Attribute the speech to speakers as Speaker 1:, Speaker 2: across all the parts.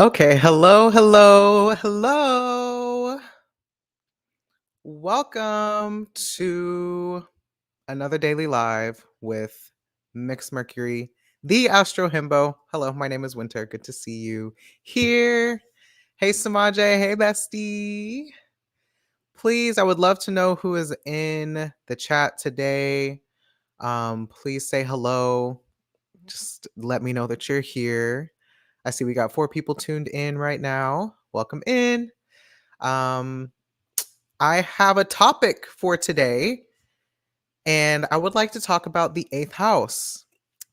Speaker 1: Okay, hello. Welcome to another daily live with Mixed Mercury, the Astro Himbo. Hello, my name is Winter. Good to see you here. Hey, Samaje. Hey, bestie. Please, I would love to know who is in the chat today. Please say hello. Just let me know that you're here. I see we got 4 people tuned in right now. Welcome in. Um, I have a topic for today, and I would like to talk about the eighth house.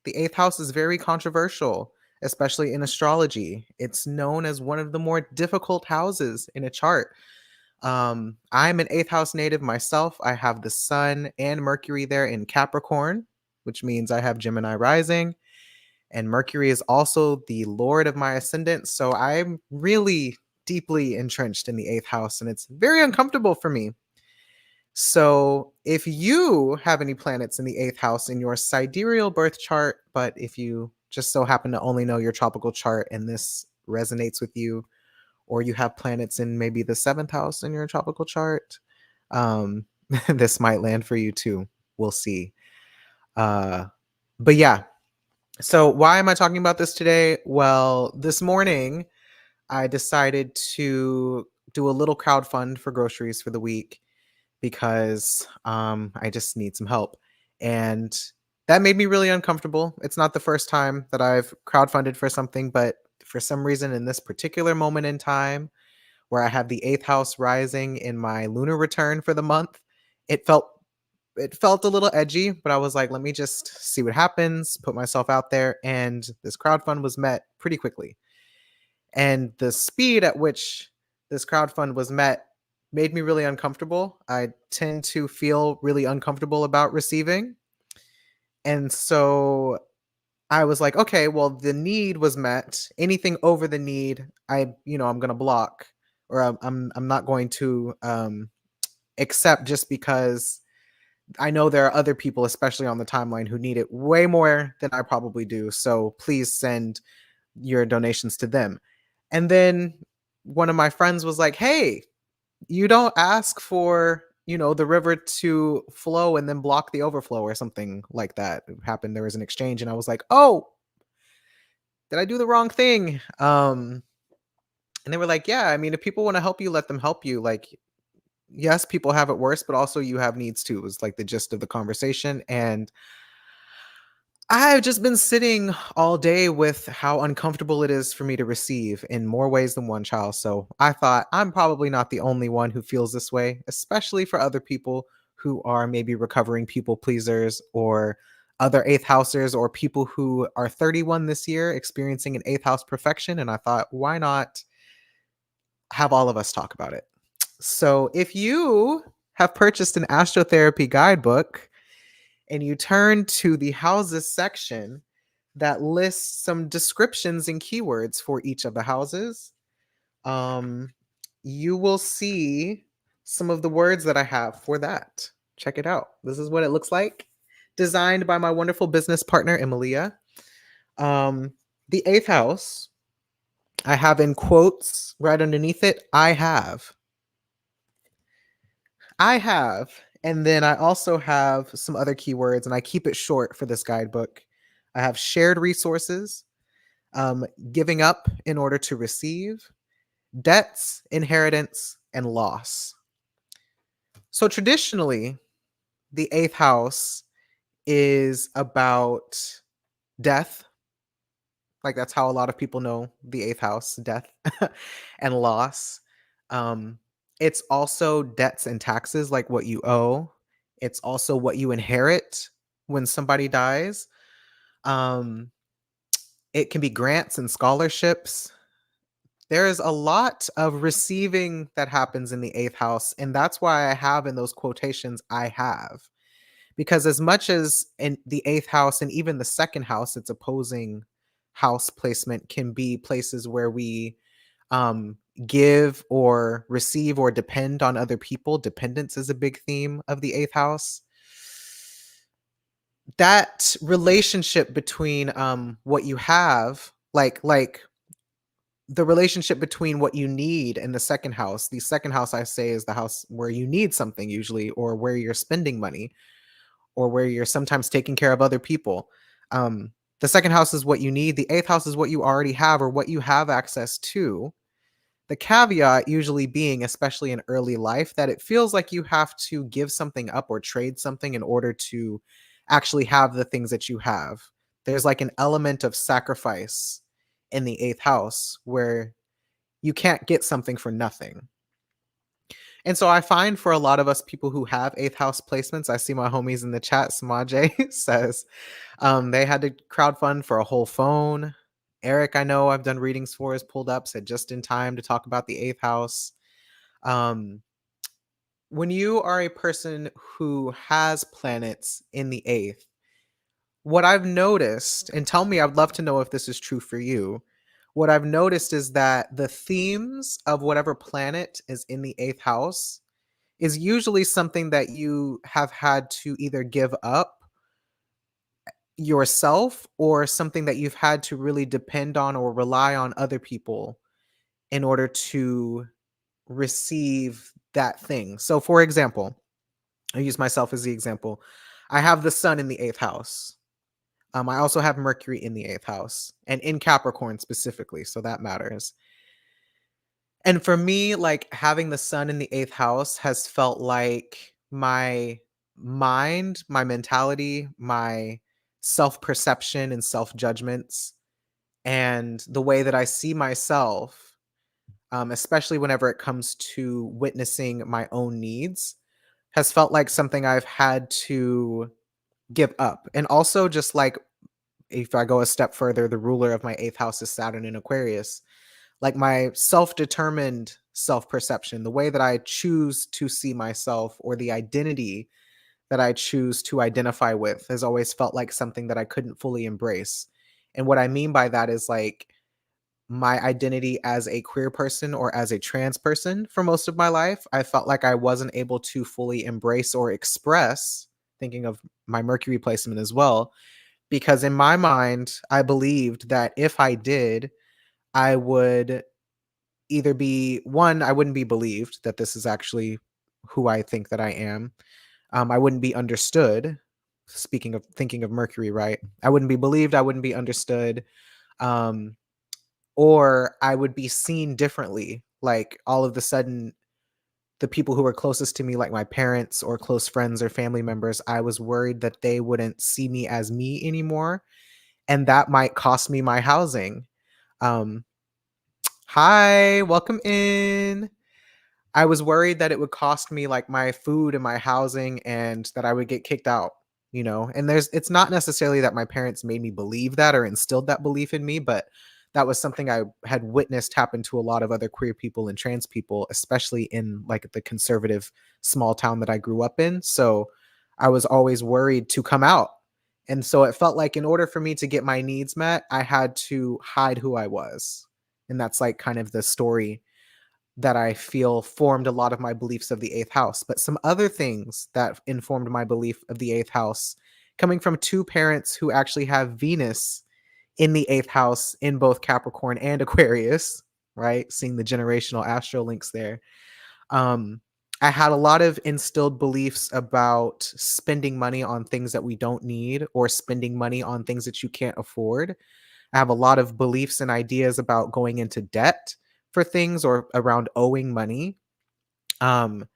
Speaker 1: The eighth house is very controversial, especially in astrology. It's known as one of the more difficult houses in a chart. I'm an eighth house native myself. I have the sun and Mercury there in Capricorn, which means I have Gemini rising. And Mercury is also the lord of my ascendant. So I'm really deeply entrenched in the eighth house, and it's very uncomfortable for me. So if you have any planets in the eighth house in your sidereal birth chart, but if you just so happen to only know your tropical chart and this resonates with you, or you have planets in maybe the seventh house in your tropical chart, um, this might land for you too. We'll see. But yeah, so why am I talking about this today? Well, this morning I decided to do a little crowdfund for groceries for the week because I just need some help. And that made me really uncomfortable. It's not the first time that I've crowdfunded for something, but for some reason in this particular moment in time where I have the eighth house rising in my lunar return for the month, it felt it felt a little edgy, but I was like, let me just see what happens, put myself out there. And this crowdfund was met pretty quickly. And the speed at which this crowdfund was met made me really uncomfortable. I tend to feel really uncomfortable about receiving. And so I was like, okay, well, the need was met. Anything over the need, I'm going to block, or I'm not going to accept, just because I know there are other people, especially on the timeline, who need it way more than I probably do. So please send your donations to them. And then one of my friends was like, hey, you don't ask for, the river to flow and then block the overflow or something like that. It happened. There was an exchange, and I was like, oh, did I do the wrong thing? And they were like, yeah, I mean, if people want to help you, let them help you. Like, yes, people have it worse, but also you have needs too, was like the gist of the conversation. And I've just been sitting all day with how uncomfortable it is for me to receive in more ways than one, child. So I thought I'm probably not the only one who feels this way, especially for other people who are maybe recovering people pleasers, or other eighth housers, or people who are 31 this year experiencing an eighth house perfection. And I thought, why not have all of us talk about it? So if you have purchased an astrotherapy guidebook and you turn to the houses section that lists some descriptions and keywords for each of the houses, um, you will see some of the words that I have for that. Check it out. This is what it looks like. Designed by my wonderful business partner, Emilia. Um, the eighth house, I have in quotes right underneath it, I have. I have. And then I also have some other keywords, and I keep it short for this guidebook. I have shared resources, giving up in order to receive, debts, inheritance, and loss. So traditionally, the eighth house is about death. Like, that's how a lot of people know the eighth house, death and loss. Um, it's also debts and taxes, like what you owe. It's also what you inherit when somebody dies. Um, it can be grants and scholarships. There is a lot of receiving that happens in the eighth house. And that's why I have in those quotations, I have. Because as much as in the eighth house and even the second house, its opposing house placement, can be places where we um, give or receive or depend on other people. Dependence is a big theme of the eighth house. That relationship between what you have, like the relationship between what you need and the second house. The second house, I say, is the house where you need something usually, or where you're spending money, or where you're sometimes taking care of other people. Um, the second house is what you need. The eighth house is what you already have or what you have access to. The caveat usually being, especially in early life, that it feels like you have to give something up or trade something in order to actually have the things that you have. There's like an element of sacrifice in the eighth house where you can't get something for nothing. And so I find for a lot of us people who have eighth house placements, I see my homies in the chat, Samaje says, they had to crowdfund for a whole phone. Eric, I know I've done readings for, is pulled up, said just in time to talk about the eighth house. Um, when you are a person who has planets in the eighth, what I've noticed, and tell me, I'd love to know if this is true for you. What I've noticed is that the themes of whatever planet is in the eighth house is usually something that you have had to either give up yourself or something that you've had to really depend on or rely on other people in order to receive that thing. So, for example, I use myself as the example. I have the sun in the eighth house. I also have Mercury in the eighth house and in Capricorn specifically. So that matters. And for me, like having the sun in the eighth house has felt like my mind, my mentality, my self perception and self judgments, and the way that I see myself, especially whenever it comes to witnessing my own needs, has felt like something I've had to give up. And also, just like if I go a step further, the ruler of my eighth house is Saturn in Aquarius. Like my self-determined self-perception, the way that I choose to see myself or the identity that I choose to identify with has always felt like something that I couldn't fully embrace. And what I mean by that is like my identity as a queer person or as a trans person for most of my life, I felt like I wasn't able to fully embrace or express, thinking of my Mercury placement as well, because in my mind, I believed that if I did, I would either be one, I wouldn't be believed that this is actually who I think that I am. I wouldn't be understood. Speaking of thinking of Mercury, right? I wouldn't be believed. I wouldn't be understood. Um, or I would be seen differently. Like all of the sudden, the people who were closest to me, like my parents or close friends or family members, I was worried that they wouldn't see me as me anymore. And that might cost me my housing. Um, Hi, welcome in. I was worried that it would cost me like my food and my housing and that I would get kicked out, you know. And it's not necessarily that my parents made me believe that or instilled that belief in me, but that was something I had witnessed happen to a lot of other queer people and trans people, especially in like the conservative small town that I grew up in. So I was always worried to come out. And so it felt like in order for me to get my needs met, I had to hide who I was. And that's like kind of the story that I feel formed a lot of my beliefs of the eighth house. But some other things that informed my belief of the eighth house, coming from two parents who actually have Venus in the eighth house in both Capricorn and Aquarius, right? Seeing the generational astro links there. Um, I had a lot of instilled beliefs about spending money on things that we don't need or spending money on things that you can't afford. I have a lot of beliefs and ideas about going into debt for things or around owing money, um,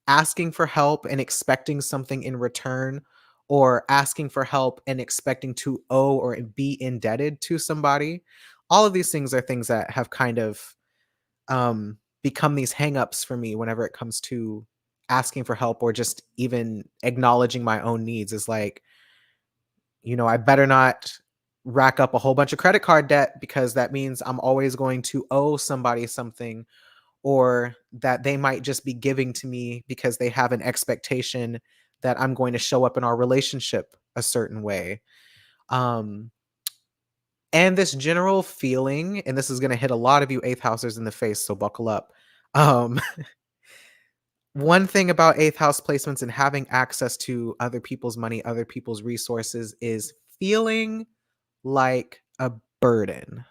Speaker 1: asking for help and expecting something in return, or asking for help and expecting to owe or be indebted to somebody. All of these things are things that have kind of become these hangups for me whenever it comes to asking for help or just even acknowledging my own needs. Is like, I better not rack up a whole bunch of credit card debt because that means I'm always going to owe somebody something, or that they might just be giving to me because they have an expectation that I'm going to show up in our relationship a certain way. Um, and this general feeling, and this is going to hit a lot of you eighth housers in the face, so buckle up. Um, one thing about eighth house placements and having access to other people's money, other people's resources is feeling like a burden.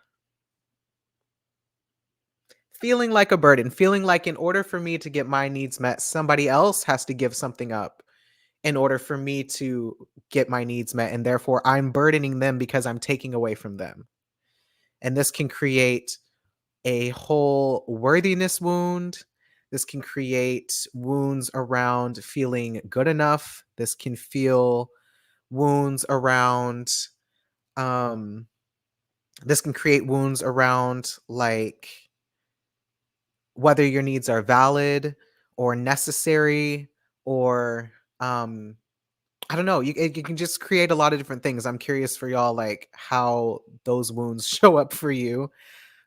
Speaker 1: feeling like a burden, feeling like in order for me to get my needs met, somebody else has to give something up in order for me to get my needs met. And therefore, I'm burdening them because I'm taking away from them. And this can create a whole worthiness wound. This can create wounds around feeling good enough. This can feel wounds around, um, this can create wounds around like whether your needs are valid or necessary or um I don't know. It can just create a lot of different things. I'm curious for y'all, like how those wounds show up for you.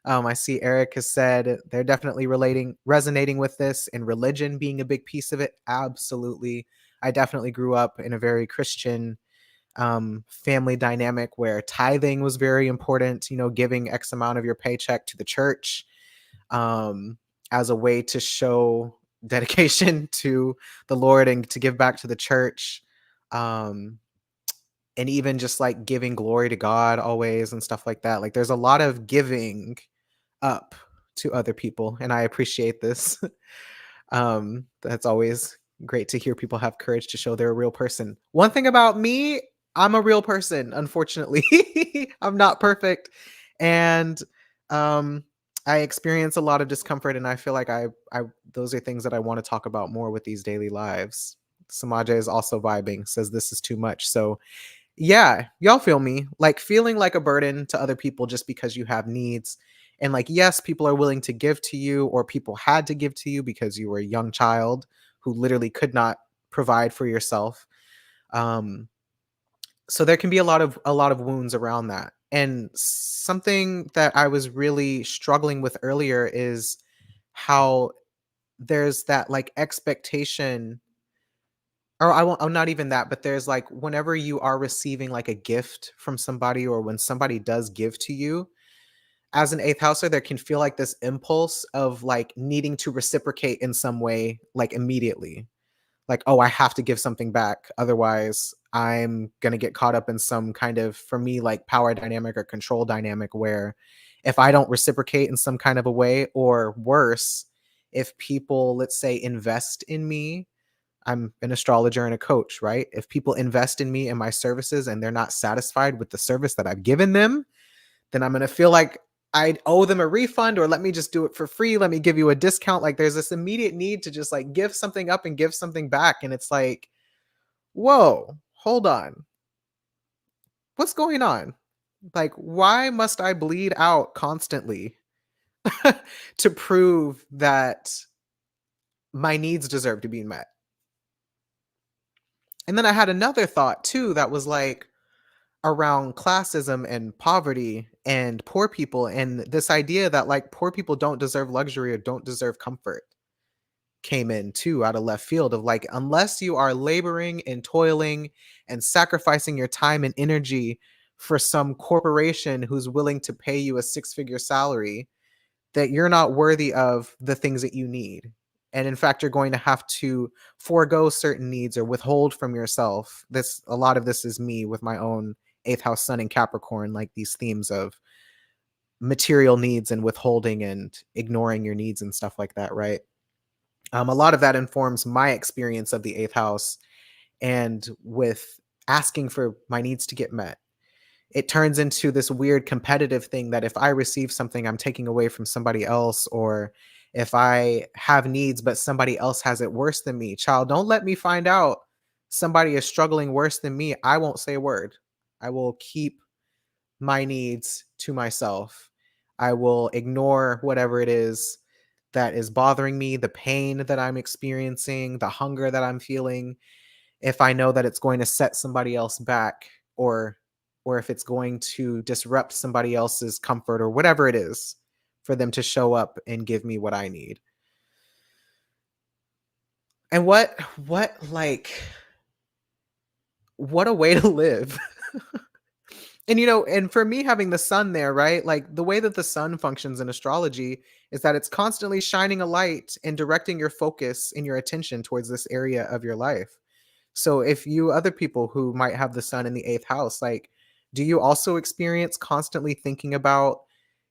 Speaker 1: I see Eric has said they're definitely resonating with this, and religion being a big piece of it. Absolutely. I definitely grew up in a very Christian family dynamic where tithing was very important, giving X amount of your paycheck to the church um, as a way to show dedication to the Lord and to give back to the church. Um, and even just like giving glory to God always and stuff like that. Like there's a lot of giving up to other people, and I appreciate this. That's always great to hear people have courage to show they're a real person. One thing about me, I'm a real person, unfortunately. I'm not perfect. And um I experience a lot of discomfort, and I feel like I those are things that I want to talk about more with these daily lives. Samaja is also vibing, says this is too much. So yeah, y'all feel me. Like feeling like a burden to other people just because you have needs. And like, yes, people are willing to give to you, or people had to give to you because you were a young child who literally could not provide for yourself. Um, so there can be a lot of wounds around that. And something that I was really struggling with earlier is how there's that like expectation, or I won't, not even that, but there's like whenever you are receiving like a gift from somebody, or when somebody does give to you, as an eighth houser, there can feel like this impulse of like needing to reciprocate in some way, like immediately. Like, oh, I have to give something back. Otherwise, I'm going to get caught up in some kind of, for me, like power dynamic or control dynamic where if I don't reciprocate in some kind of a way, or worse, if people, let's say, invest in me, I'm an astrologer and a coach, right? If people invest in me and my services and they're not satisfied with the service that I've given them, then I'm going to feel like I owe them a refund, or let me just do it for free. Let me give you a discount. Like there's this immediate need to just like give something up and give something back. And it's like, whoa, hold on. What's going on? Like, why must I bleed out constantly to prove that my needs deserve to be met? And then I had another thought too that was like, around classism and poverty and poor people, and this idea that like poor people don't deserve luxury or don't deserve comfort came in too out of left field of like, unless you are laboring and toiling and sacrificing your time and energy for some corporation who's willing to pay you a six-figure salary, that you're not worthy of the things that you need. And in fact, you're going to have to forego certain needs or withhold from yourself. This, a lot of this is me with my own eighth house sun in Capricorn, like these themes of material needs and withholding and ignoring your needs and stuff like that, right? A lot of that informs my experience of the eighth house and with asking for my needs to get met. It turns into this weird competitive thing that if I receive something, I'm taking away from somebody else, or if I have needs, but somebody else has it worse than me. Child, don't let me find out somebody is struggling worse than me. I won't say a word. I will keep my needs to myself. I will ignore whatever it is that is bothering me, the pain that I'm experiencing, the hunger that I'm feeling, if I know that it's going to set somebody else back, or if it's going to disrupt somebody else's comfort or whatever it is for them to show up and give me what I need. And what like what a way to live. And and for me having the sun there, right? Like the way that the sun functions in astrology is that it's constantly shining a light and directing your focus and your attention towards this area of your life. So if you other people who might have the sun in the eighth house, like, do you also experience constantly thinking about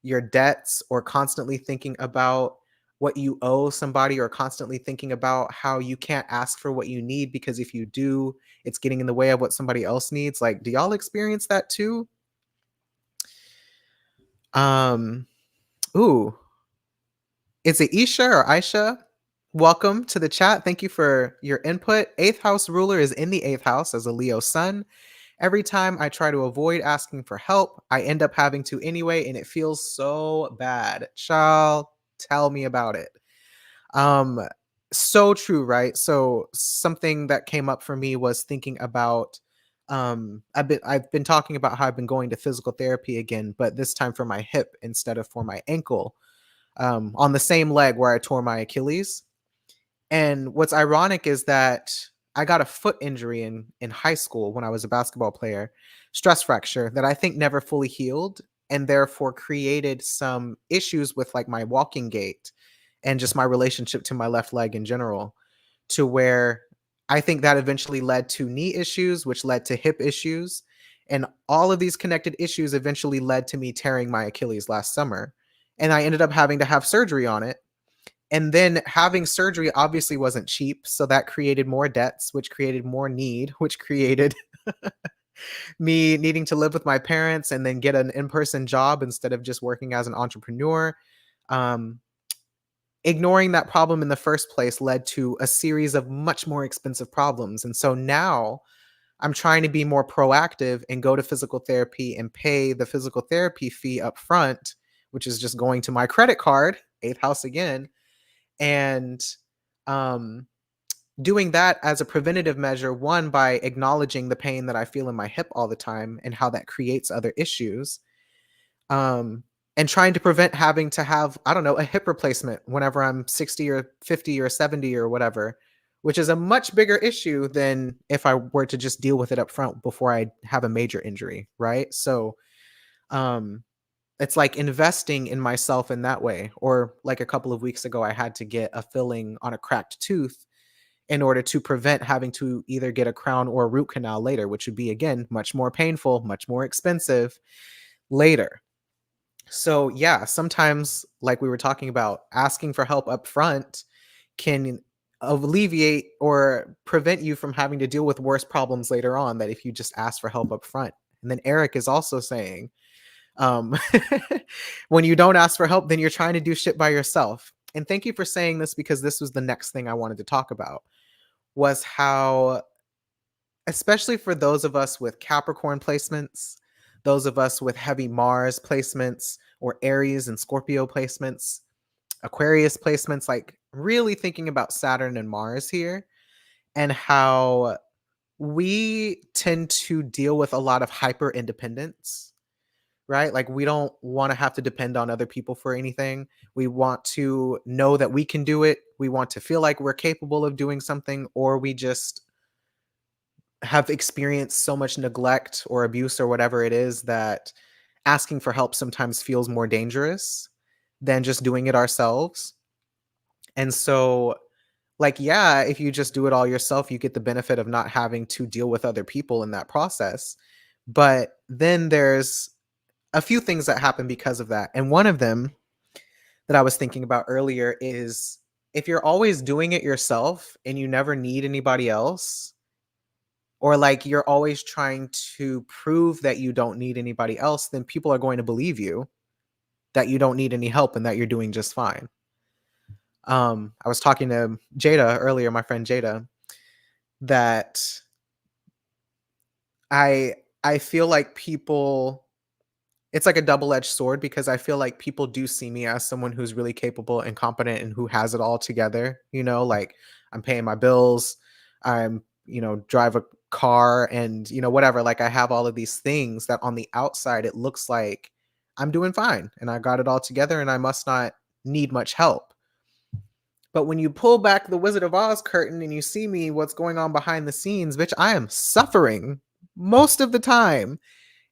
Speaker 1: your debts or constantly thinking about what you owe somebody or constantly thinking about how you can't ask for what you need because if you do, it's getting in the way of what somebody else needs. Like, do y'all experience that too? Um, ooh, is it Isha or Aisha? Welcome to the chat. Thank you for your input. Eighth house ruler is in the eighth house as a Leo sun. Every time I try to avoid asking for help, I end up having to anyway, and it feels so bad. Child, tell me about it. Um, so true, right? So something that came up for me was thinking about I've been talking about how I've been going to physical therapy again, but this time for my hip instead of for my ankle. On the same leg where I tore my Achilles. And what's ironic is that I got a foot injury in high school when I was a basketball player, stress fracture that I think never fully healed and therefore created some issues with like my walking gait and just my relationship to my left leg in general to where I think that eventually led to knee issues which led to hip issues and all of these connected issues eventually led to me tearing my Achilles last summer and I ended up having to have surgery on it and then having surgery obviously wasn't cheap. So that created more debts, which created more need, which created me needing to live with my parents and then get an in person job instead of just working as an entrepreneur. Um, Ignoring that problem in the first place led to a series of much more expensive problems. And so now I'm trying to be more proactive and go to physical therapy and pay the physical therapy fee up front, which is just going to my credit card, eighth house again, and um, doing that as a preventative measure, one, by acknowledging the pain that I feel in my hip all the time and how that creates other issues, um, and trying to prevent having to have, I don't know, a hip replacement whenever I'm 60 or 50 or 70 or whatever, which is a much bigger issue than if I were to just deal with it up front before I have a major injury, right? So, um, it's like investing in myself in that way. Or like a couple of weeks ago, I had to get a filling on a cracked tooth in order to prevent having to either get a crown or a root canal later, which would be again much more painful, much more expensive later. So yeah, sometimes like we were talking about, asking for help up front can alleviate or prevent you from having to deal with worse problems later on that if you just ask for help up front. And then Eric is also saying um, when you don't ask for help, then you're trying to do shit by yourself. And thank you for saying this because this was the next thing I wanted to talk about was how, especially for those of us with Capricorn placements, those of us with heavy Mars placements or Aries and Scorpio placements, Aquarius placements, like really thinking about Saturn and Mars here and how we tend to deal with a lot of hyper independence, right? Like we don't want to have to depend on other people for anything. We want to know that we can do it. We want to feel like we're capable of doing something, or we just have experienced so much neglect or abuse or whatever it is that asking for help sometimes feels more dangerous than just doing it ourselves. And so, like, yeah, if you just do it all yourself, you get the benefit of not having to deal with other people in that process. But then there's a few things that happen because of that. And one of them that I was thinking about earlier is if you're always doing it yourself and you never need anybody else, or like you're always trying to prove that you don't need anybody else, then people are going to believe you that you don't need any help and that you're doing just fine. I was talking to Jada earlier, my friend Jada, that I I feel like people it's like a double-edged sword because I feel like people do see me as someone who's really capable and competent and who has it all together, like I'm paying my bills, I'm, drive a car and, whatever, like I have all of these things that on the outside it looks like I'm doing fine and I got it all together and I must not need much help. But when you pull back the Wizard of Oz curtain and you see me what's going on behind the scenes, bitch, I am suffering most of the time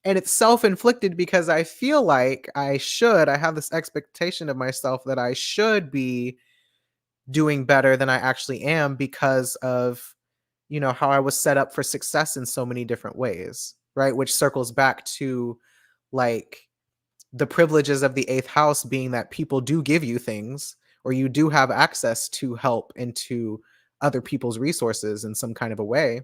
Speaker 1: and it's self-inflicted because I feel like I have this expectation of myself that I should be doing better than I actually am because of, how I was set up for success in so many different ways, right? Which circles back to like the privileges of the eighth house being that people do give you things, or you do have access to help and to other people's resources in some kind of a way.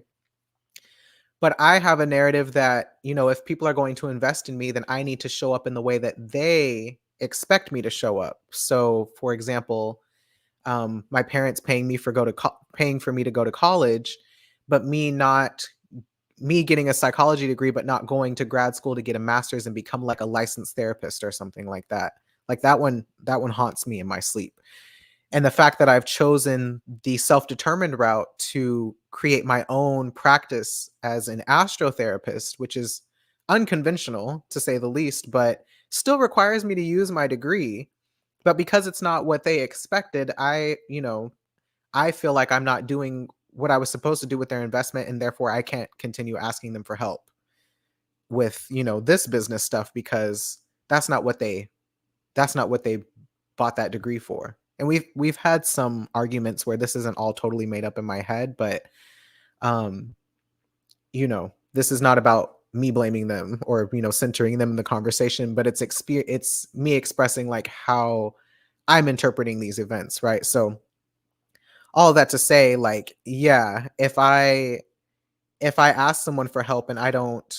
Speaker 1: But I have a narrative that, if people are going to invest in me, then I need to show up in the way that they expect me to show up. So, for example, my parents paying for me to go to college, but me getting a psychology degree, but not going to grad school to get a master's and become like a licensed therapist or something like that. Like that one haunts me in my sleep. And the fact that I've chosen the self-determined route to create my own practice as an astrotherapist, which is unconventional to say the least, but still requires me to use my degree. But because it's not what they expected, I feel like I'm not doing what I was supposed to do with their investment, and therefore I can't continue asking them for help with, this business stuff because that's not what they that's not what they bought that degree for. And we've had some arguments where this isn't all totally made up in my head, but um, this is not about me blaming them or, centering them in the conversation, but it's me expressing like how I'm interpreting these events, right? So all that to say, like, yeah, if I ask someone for help and I don't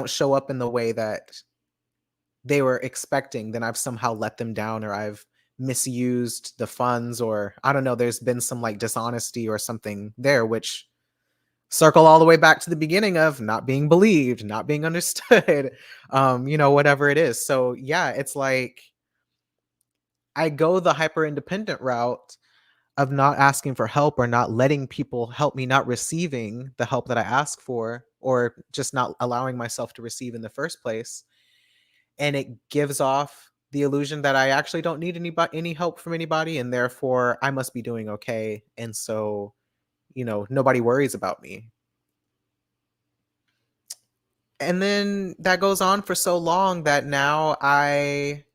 Speaker 1: show up in the way that they were expecting, then I've somehow let them down, or I've misused the funds, or I don't know, there's been some like dishonesty or something there, which circle all the way back to the beginning of not being believed, not being understood, whatever it is. So yeah, it's like I go the hyper independent route of not asking for help or not letting people help me, not receiving the help that I ask for, or just not allowing myself to receive in the first place. And it gives off the illusion that I actually don't need any help from anybody, and therefore I must be doing okay. And so, nobody worries about me. And then that goes on for so long that now I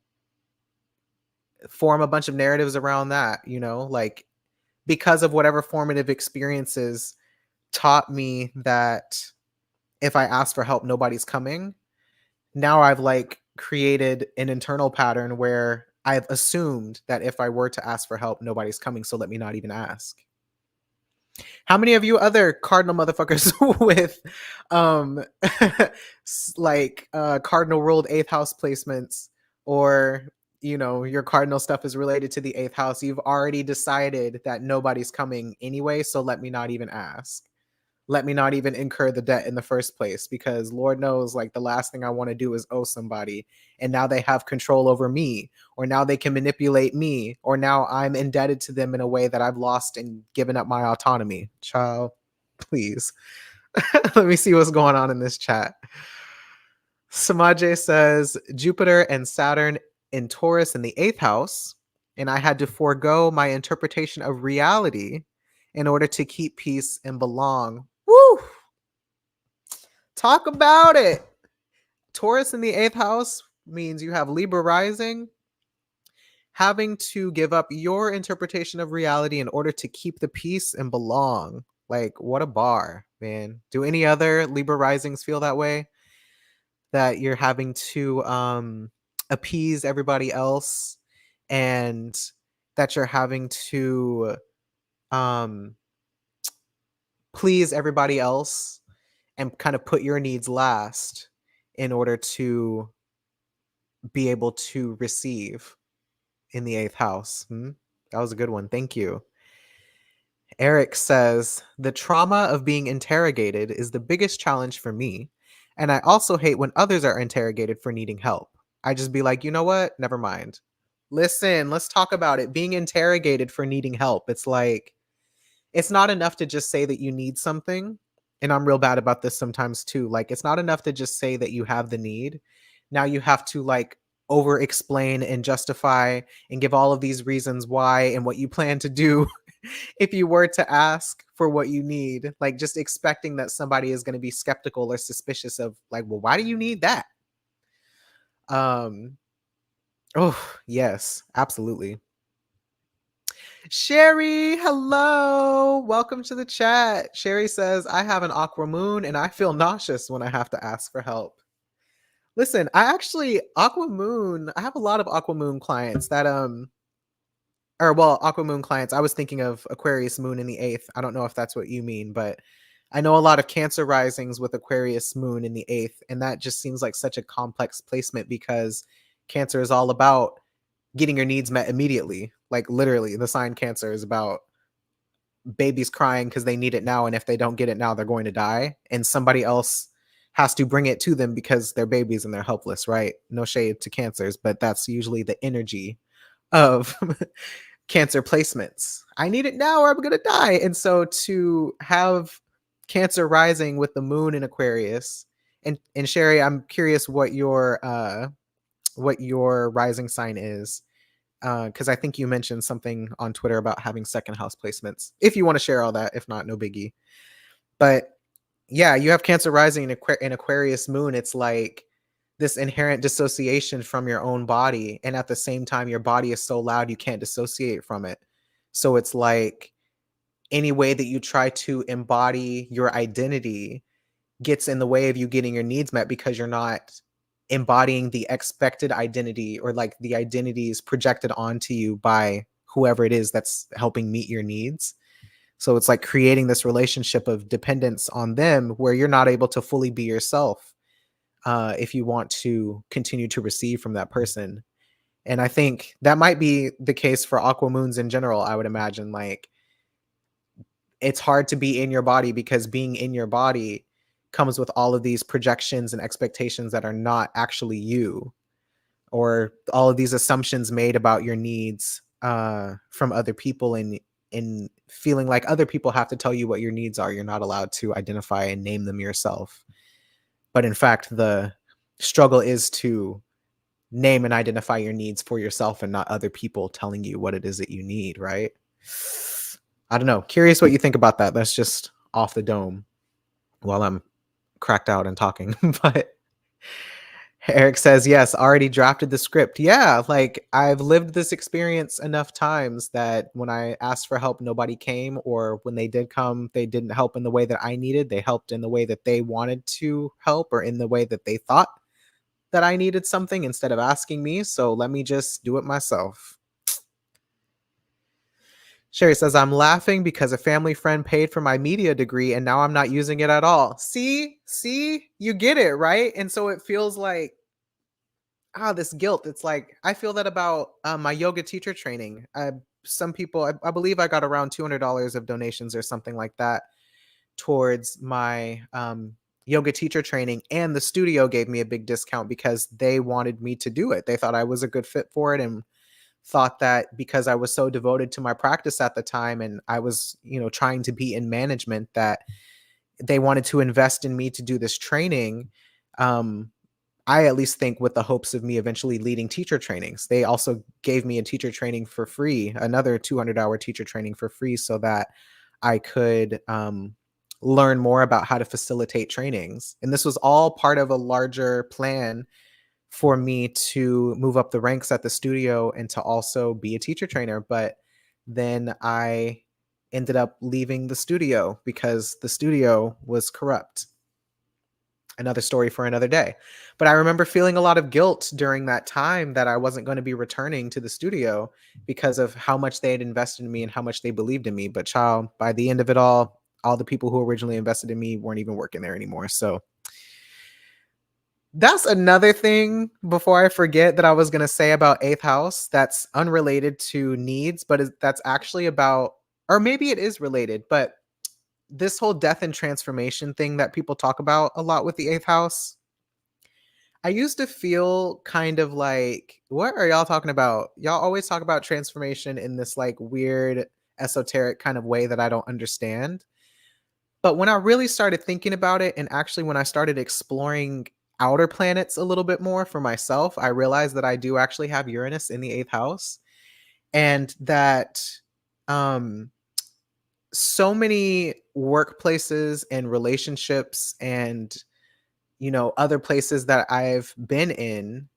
Speaker 1: form a bunch of narratives around that, like because of whatever formative experiences taught me that if I ask for help, nobody's coming. Now I've like created an internal pattern where I've assumed that if I were to ask for help, nobody's coming. So let me not even ask. How many of you other cardinal motherfuckers with cardinal ruled eighth house placements, or your cardinal stuff is related to the eighth house, you've already decided that nobody's coming anyway, so let me not even ask, let me not even incur the debt in the first place, because Lord knows, like, the last thing I want to do is owe somebody, and now they have control over me, or now they can manipulate me, or now I'm indebted to them in a way that I've lost and given up my autonomy. Child, please. Let me see what's going on in this chat. Samaje says Jupiter and Saturn in Taurus in the eighth house, and I had to forego my interpretation of reality in order to keep peace and belong. Woo! Talk about it. Taurus in the eighth house means you have Libra rising, having to give up your interpretation of reality in order to keep the peace and belong. Like, what a bar, man. Do any other Libra risings feel that way? That you're having to appease everybody else, and that you're having to um, please everybody else and kind of put your needs last in order to be able to receive in the eighth house. That was a good one. Thank you. Eric says, the trauma of being interrogated is the biggest challenge for me. And I also hate when others are interrogated for needing help. I just be like, you know what? Never mind. Listen, let's talk about it. Being interrogated for needing help. It's like, it's not enough to just say that you need something. And I'm real bad about this sometimes too. Like, it's not enough to just say that you have the need. Now you have to like over explain and justify and give all of these reasons why and what you plan to do if you were to ask for what you need. Like, just expecting that somebody is going to be skeptical or suspicious of like, well, why do you need that? Um, oh, yes, absolutely. Sherry, hello. Welcome to the chat. Sherry says, I have an aqua moon and I feel nauseous when I have to ask for help. Listen, I actually Aqua Moon, I have a lot of Aqua Moon clients that or well, Aqua Moon clients. I was thinking of Aquarius Moon in the 8th. I don't know if that's what you mean, but I know a lot of Cancer risings with Aquarius Moon in the 8th, and that just seems like such a complex placement because Cancer is all about getting your needs met immediately. Like literally, the sign Cancer is about babies crying because they need it now, and if they don't get it now, they're going to die, and somebody else has to bring it to them because they're babies and they're helpless, right? No shade to cancers, but that's usually the energy of Cancer placements. I need it now or I'm going to die. And so to have Cancer rising with the moon in Aquarius, and Sherry, I'm curious what your rising sign is, because I think you mentioned something on Twitter about having second house placements. If you want to share all that, if not, no biggie. But yeah, you have Cancer rising in Aquarius moon. It's like this inherent dissociation from your own body, and at the same time, your body is so loud you can't dissociate from it. So it's like any way that you try to embody your identity gets in the way of you getting your needs met because you're not embodying the expected identity or like the identities projected onto you by whoever it is that's helping meet your needs. So it's like creating this relationship of dependence on them where you're not able to fully be yourself if you want to continue to receive from that person. And I think that might be the case for aqua moons in general. I would imagine like it's hard to be in your body because being in your body comes with all of these projections and expectations that are not actually you, or all of these assumptions made about your needs from other people, and feeling like other people have to tell you what your needs are. You're not allowed to identify and name them yourself. But in fact, the struggle is to name and identify your needs for yourself and not other people telling you what it is that you need, right? I don't know. Curious what you think about that. That's just off the dome while I'm cracked out and talking. But Eric says, yes, already drafted the script. Yeah, like I've lived this experience enough times that when I asked for help, nobody came, or when they did come, they didn't help in the way that I needed. They helped in the way that they wanted to help or in the way that they thought that I needed something instead of asking me. So let me just do it myself. Sherry says, I'm laughing because a family friend paid for my media degree and now I'm not using it at all. See, you get it, right? And so it feels like, this guilt. It's like, I feel that about my yoga teacher training. Some people, I believe I got around $200 of donations or something like that towards my yoga teacher training. And the studio gave me a big discount because they wanted me to do it. They thought I was a good fit for it and thought that because I was so devoted to my practice at the time and I was, trying to be in management, that they wanted to invest in me to do this training. I at least think with the hopes of me eventually leading teacher trainings. They also gave me a teacher training for free, another 200-hour teacher training for free so that I could learn more about how to facilitate trainings. And this was all part of a larger plan for me to move up the ranks at the studio and to also be a teacher trainer. But then I ended up leaving the studio because the studio was corrupt. Another story for another day. But I remember feeling a lot of guilt during that time that I wasn't going to be returning to the studio because of how much they had invested in me and how much they believed in me. But child, by the end of it all the people who originally invested in me weren't even working there anymore. So that's another thing before I forget that I was going to say about eighth house that's unrelated to needs, but that's actually about, or maybe it is related, but this whole death and transformation thing that people talk about a lot with the eighth house. I used to feel kind of like, what are y'all talking about? Y'all always talk about transformation in this like weird esoteric kind of way that I don't understand. But when I really started thinking about it, and actually when I started exploring outer planets a little bit more for myself, I realized that I do actually have Uranus in the eighth house, and that um, so many workplaces and relationships and other places that I've been in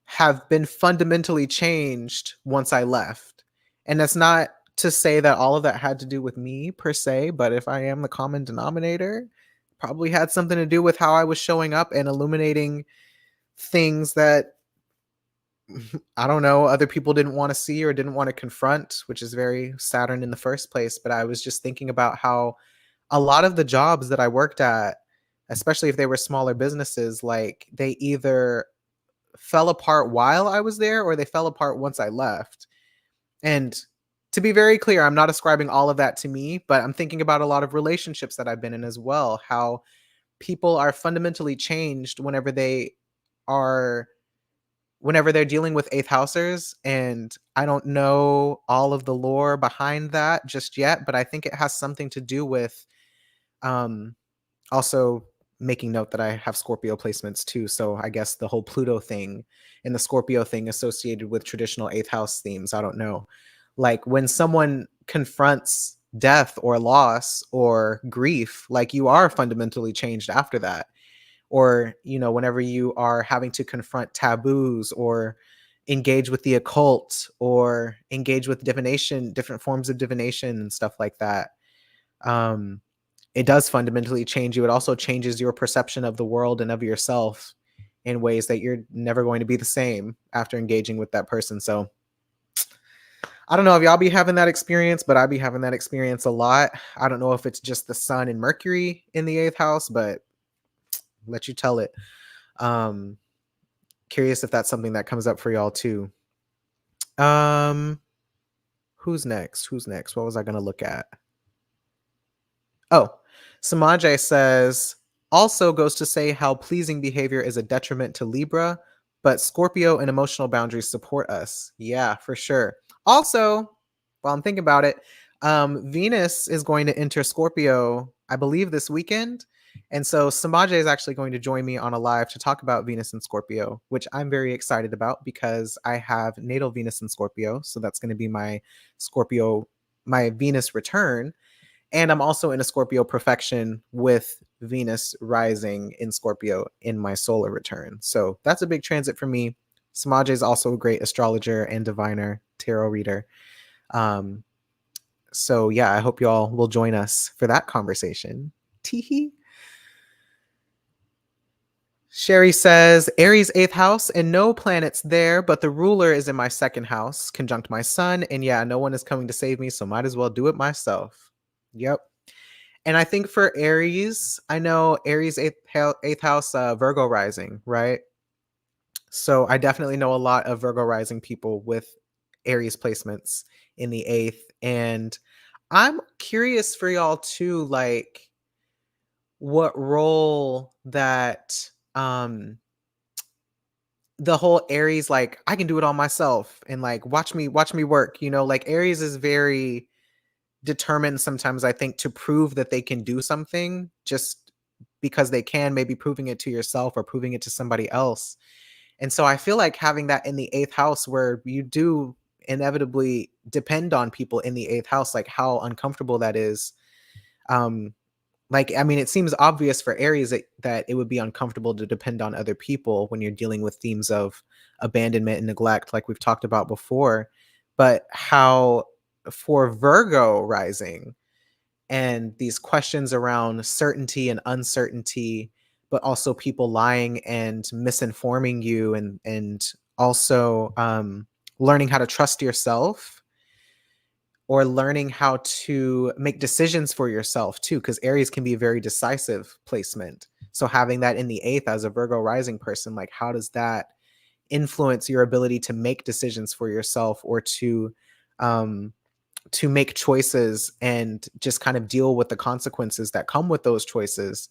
Speaker 1: have been fundamentally changed once I left. And that's not to say that all of that had to do with me per se, but if I am the common denominator, probably had something to do with how I was showing up and illuminating things that I don't know, other people didn't want to see or didn't want to confront, which is very Saturn in the first place. But I was just thinking about how a lot of the jobs that I worked at, especially if they were smaller businesses, like they either fell apart while I was there or they fell apart once I left. And to be very clear, I'm not ascribing all of that to me, but I'm thinking about a lot of relationships that I've been in as well, how people are fundamentally changed are whenever they're dealing with eighth housers. And I don't know all of the lore behind that just yet, but I think it has something to do with um also making note that I have Scorpio placements too. So I guess the whole Pluto thing and the Scorpio thing associated with traditional eighth house themes. I don't know. Like when someone confronts death or loss or grief, like you are fundamentally changed after that. Or, whenever you are having to confront taboos or engage with the occult or engage with divination, different forms of divination and stuff like that. Um, it does fundamentally change you. It also changes your perception of the world and of yourself in ways that you're never going to be the same after engaging with that person. So I don't know if y'all be having that experience, but I be having that experience a lot. I don't know if it's just the sun and Mercury in the eighth house, but let you tell it. Um, Curious if that's something that comes up for y'all too. Um, who's next? Who's next? What was I gonna look at? Oh, Samaje says, also goes to say how pleasing behavior is a detriment to Libra, but Scorpio and emotional boundaries support us. Yeah, for sure. Also, while I'm thinking about it, Venus is going to enter Scorpio, I believe, this weekend. And so Samaje is actually going to join me on a live to talk about Venus and Scorpio, which I'm very excited about because I have natal Venus in Scorpio. So that's going to be my Scorpio, my Venus return. And I'm also in a Scorpio perfection with Venus rising in Scorpio in my solar return. So that's a big transit for me. Samaje is also a great astrologer and diviner, tarot reader. Um, so yeah, I hope you all will join us for that conversation. Teehee. Sherry says, Aries 8th house and no planets there, but the ruler is in my second house, conjunct my sun. And yeah, no one is coming to save me, so might as well do it myself. Yep. And I think for Aries, I know Aries eighth house, Virgo rising, right? So I definitely know a lot of Virgo rising people with Aries placements in the eighth. And I'm curious for y'all too, like what role that the whole Aries, like I can do it all myself and like watch me work, like Aries is very determined sometimes, I think, to prove that they can do something just because they can, maybe proving it to yourself or proving it to somebody else. And so I feel like having that in the eighth house where you do inevitably depend on people in the eighth house, like how uncomfortable that is. Like, I mean, it seems obvious for Aries that it would be uncomfortable to depend on other people when you're dealing with themes of abandonment and neglect, like we've talked about before. But how for Virgo rising and these questions around certainty and uncertainty, but also people lying and misinforming you, and also learning how to trust yourself or learning how to make decisions for yourself too, because Aries can be a very decisive placement. So having that in the eighth as a Virgo rising person, like how does that influence your ability to make decisions for yourself or um, to make choices and just kind of deal with the consequences that come with those choices,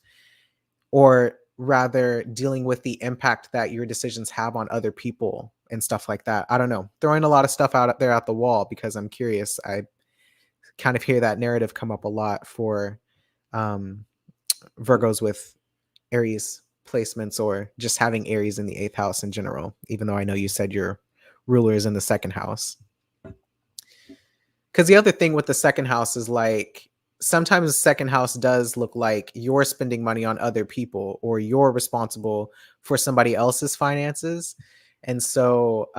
Speaker 1: or rather dealing with the impact that your decisions have on other people and stuff like that. I don't know. Throwing a lot of stuff out there at the wall because I'm curious. I kind of hear that narrative come up a lot for um, Virgos with Aries placements or just having Aries in the eighth house in general, even though I know you said your ruler is in the second house. Because the other thing with the second house is like sometimes the second house does look like you're spending money on other people or you're responsible for somebody else's finances. And so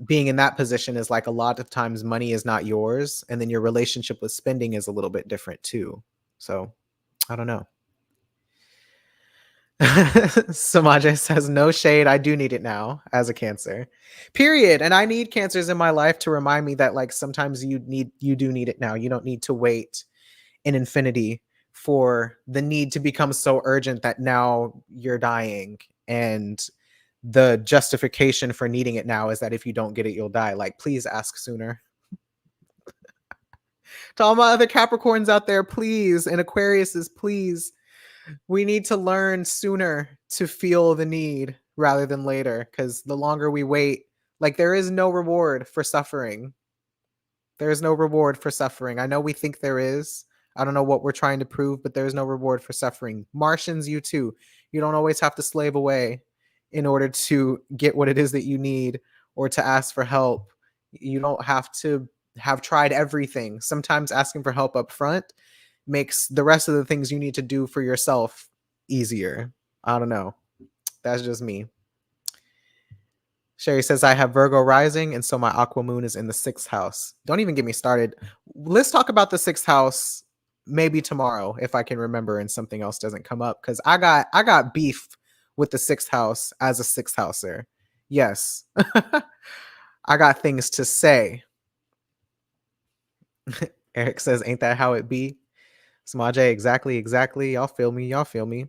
Speaker 1: being in that position is like a lot of times money is not yours. And then your relationship with spending is a little bit different too. So I don't know. Samaje says, no shade. I do need it now as a Cancer. Period. And I need Cancers in my life to remind me that like sometimes you do need it now. You don't need to wait in infinity for the need to become so urgent that now you're dying. And the justification for needing it now is that if you don't get it, you'll die. Like, please ask sooner. To all my other Capricorns out there, please, and Aquariuses, please, we need to learn sooner to feel the need rather than later. Because the longer we wait, like, there is no reward for suffering. There is no reward for suffering. I know we think there is. I don't know what we're trying to prove, but there is no reward for suffering. Martians, you too. You don't always have to slave away in order to get what it is that you need or to ask for help. You don't have to have tried everything. Sometimes asking for help up front makes the rest of the things you need to do for yourself easier. I don't know. That's just me. Sherry says, I have Virgo rising, and so my aqua moon is in the 6th house. Don't even get me started. Let's talk about the 6th house maybe tomorrow if I can remember and something else doesn't come up. Because I got beef with the 6th house as a 6th houser. Yes. I got things to say. Eric says, ain't that how it be? Samaje, exactly. Y'all feel me.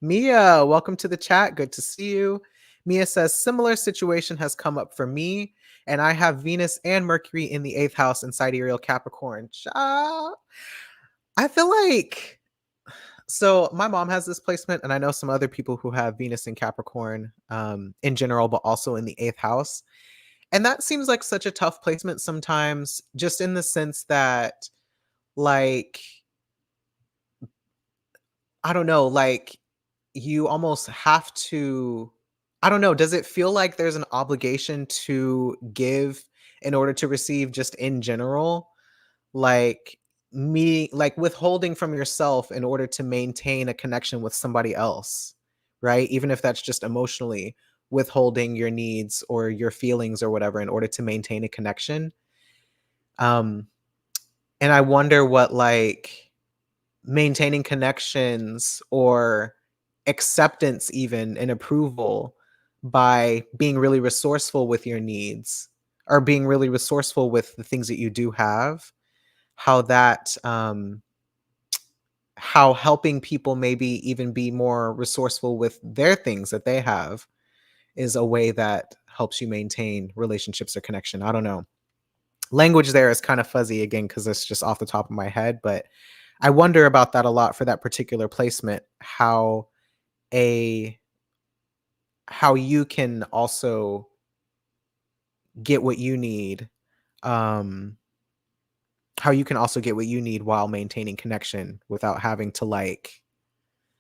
Speaker 1: Mia, welcome to the chat. Good to see you. Mia says, similar situation has come up for me, and I have Venus and Mercury in the 8th house in sidereal Capricorn. I feel like, so my mom has this placement, and I know some other people who have Venus in Capricorn in general, but also in the 8th house. And that seems like such a tough placement sometimes, just in the sense that, like, I don't know, like, you almost have to, I don't know, does it feel like there's an obligation to give in order to receive just in general? Like like withholding from yourself in order to maintain a connection with somebody else, right? Even if that's just emotionally withholding your needs or your feelings or whatever in order to maintain a connection. Um and I wonder what like maintaining connections or acceptance even and approval by being really resourceful with your needs or being really resourceful with the things that you do have, how that how helping people maybe even be more resourceful with their things that they have is a way that helps you maintain relationships or connection. I don't know. Language there is kind of fuzzy again because it's just off the top of my head, but I wonder about that a lot for that particular placement, a how you can also get what you need, um, how you can also get what you need while maintaining connection without having to like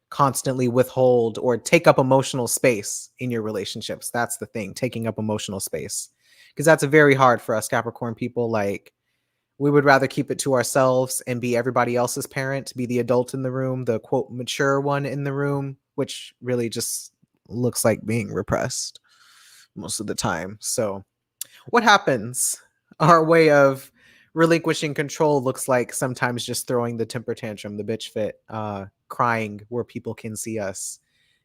Speaker 1: constantly withhold or take up emotional space in your relationships. That's the thing, taking up emotional space. Because that's very hard for us Capricorn people. Like, we would rather keep it to ourselves and be everybody else's parent, be the adult in the room, the quote mature one in the room, which really just looks like being repressed most of the time. So, what happens? Our way of relinquishing control looks like sometimes just throwing the temper tantrum, the bitch fit, crying where people can see us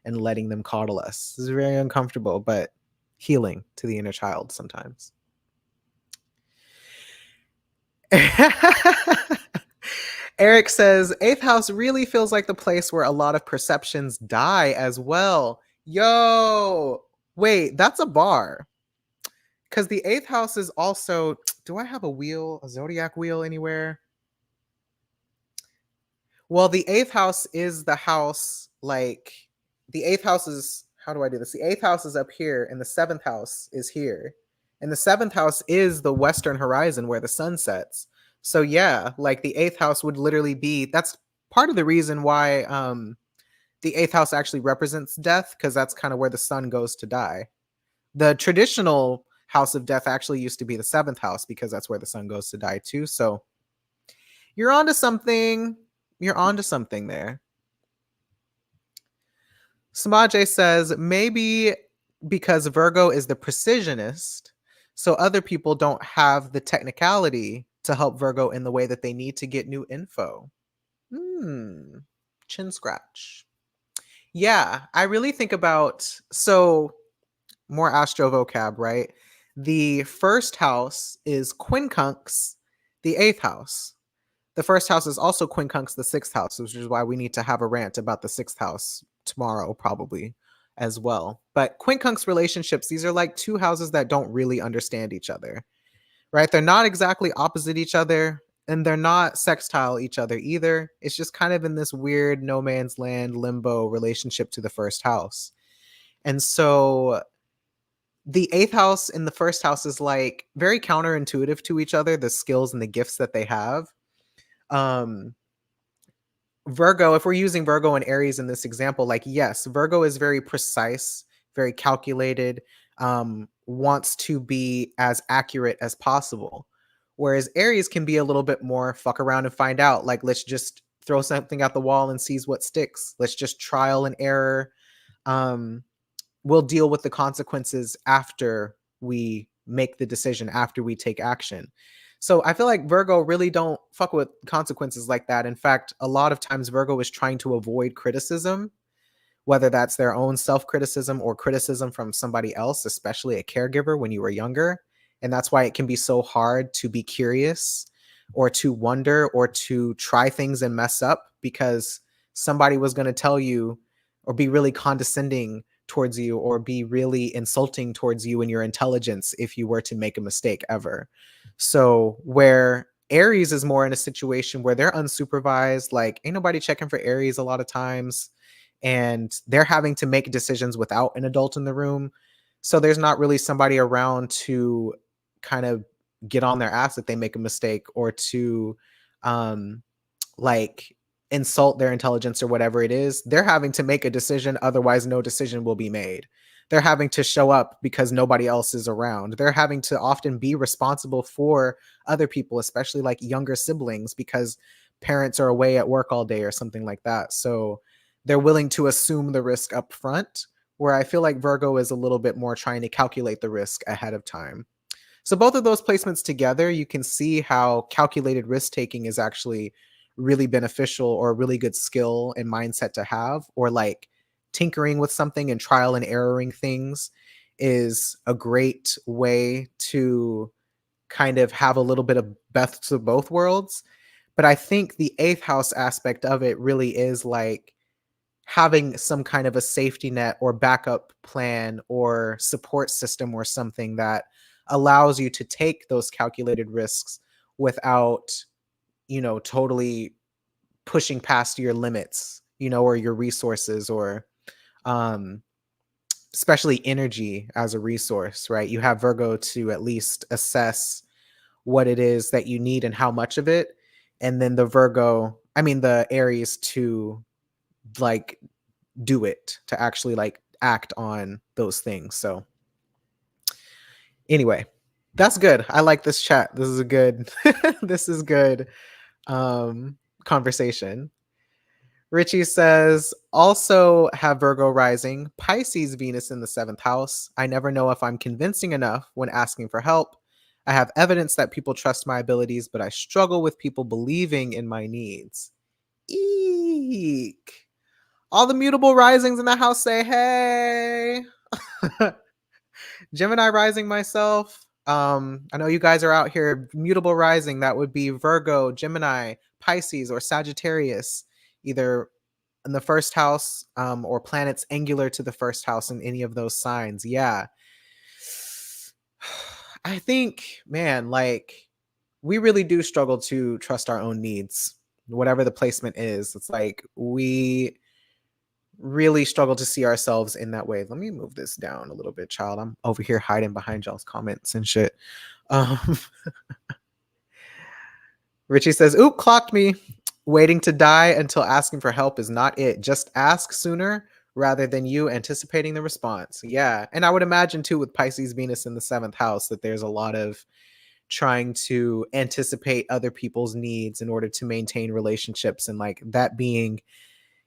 Speaker 1: and letting them coddle us. This is very uncomfortable, but healing to the inner child sometimes. Eric says, 8th house really feels like the place where a lot of perceptions die as well. Yo, wait, that's a bar. Because the 8th house is also, do I have a zodiac wheel anywhere? Well, the 8th house is the house, like, the 8th house is, how do I do this? The 8th house is up here, and the 7th house is here. And the 7th house is the western horizon where the sun sets. So, yeah, like the 8th house would literally be, that's part of the reason why the 8th house actually represents death, because that's kind of where the sun goes to die. The traditional house of death actually used to be the 7th house because that's where the sun goes to die too. So, you're onto something. You're onto something there. Samaje says, maybe because Virgo is the precisionist, so other people don't have the technicality to help Virgo in the way that they need to get new info. Chin scratch. Yeah, I really think about, so more astro vocab, right? The first house is quincunx, the eighth house. The first house is also quincunx, the sixth house, which is why we need to have a rant about the sixth house tomorrow, probably as well. But quincunx relationships, these are like two houses that don't really understand each other, right? They're not exactly opposite each other, and they're not sextile each other either. It's just kind of in this weird no man's land limbo relationship to the first house. And so the eighth house and the first house is like very counterintuitive to each other, the skills and the gifts that they have. Um, Virgo, if we're using Virgo and Aries in this example, like, yes, Virgo is very precise, very calculated, wants to be as accurate as possible. Whereas Aries can be a little bit more fuck around and find out. Like, let's just throw something at the wall and sees what sticks. Let's just trial and error. Um, we'll deal with the consequences after we make the decision, after we take action. So I feel like Virgo really don't fuck with consequences like that. In fact, a lot of times Virgo is trying to avoid criticism, whether that's their own self-criticism or criticism from somebody else, especially a caregiver when you were younger. And that's why it can be so hard to be curious or to wonder or to try things and mess up, because somebody was going to tell you or be really condescending towards you or be really insulting towards you and your intelligence if you were to make a mistake ever. So where Aries is more in a situation where they're unsupervised, like ain't nobody checking for Aries a lot of times, and they're having to make decisions without an adult in the room. So there's not really somebody around to kind of get on their ass if they make a mistake, or to um like insult their intelligence or whatever it is. They're having to make a decision, otherwise no decision will be made. They're having to show up because nobody else is around. They're having to often be responsible for other people, especially like younger siblings, because parents are away at work all day or something like that. So they're willing to assume the risk up front, where I feel like Virgo is a little bit more trying to calculate the risk ahead of time. So both of those placements together, you can see how calculated risk taking is actually really beneficial, or a really good skill and mindset to have, or like tinkering with something and trial and erroring things is a great way to kind of have a little bit of best of both worlds. But I think the eighth house aspect of it really is like having some kind of a safety net or backup plan or support system or something that allows you to take those calculated risks without, totally pushing past your limits, or your resources, or um especially energy as a resource, right? You have Virgo to at least assess what it is that you need and how much of it, and then the Aries to like do it, to actually like act on those things. So anyway, that's good. I like this chat. This is a good this is good conversation. Richie says, also have Virgo rising, Pisces Venus in the seventh house. I never know if I'm convincing enough when asking for help. I have evidence that people trust my abilities, but I struggle with people believing in my needs. Eek. All the mutable risings in the house say, hey. Gemini rising myself. I know you guys are out here. Mutable rising, that would be Virgo, Gemini, Pisces, or Sagittarius, either in the first house, or planets angular to the first house in any of those signs. Yeah. I think, man, like we really do struggle to trust our own needs, whatever the placement is. It's like we really struggle to see ourselves in that way. Let me move this down a little bit, child. I'm over here hiding behind y'all's comments and shit. Um, Richie says, oop, clocked me. Waiting to die until asking for help is not it. Just ask sooner rather than you anticipating the response. Yeah. And I would imagine too, with Pisces Venus in the seventh house, that there's a lot of trying to anticipate other people's needs in order to maintain relationships, and like that being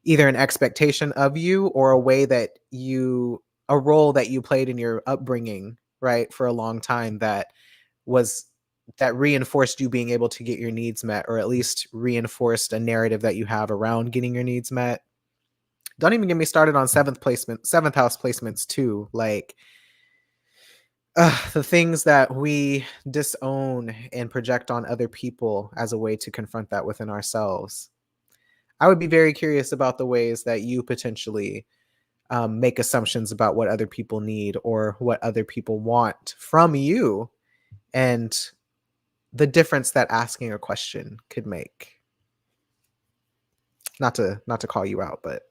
Speaker 1: either an expectation of you or a way that a role that you played in your upbringing, right, for a long time, was that reinforced you being able to get your needs met, or at least reinforced a narrative that you have around getting your needs met. Don't even get me started on seventh house placements too. Like the things that we disown and project on other people as a way to confront that within ourselves. I would be very curious about the ways that you potentially make assumptions about what other people need or what other people want from you, and the difference that asking a question could make. Not to call you out, but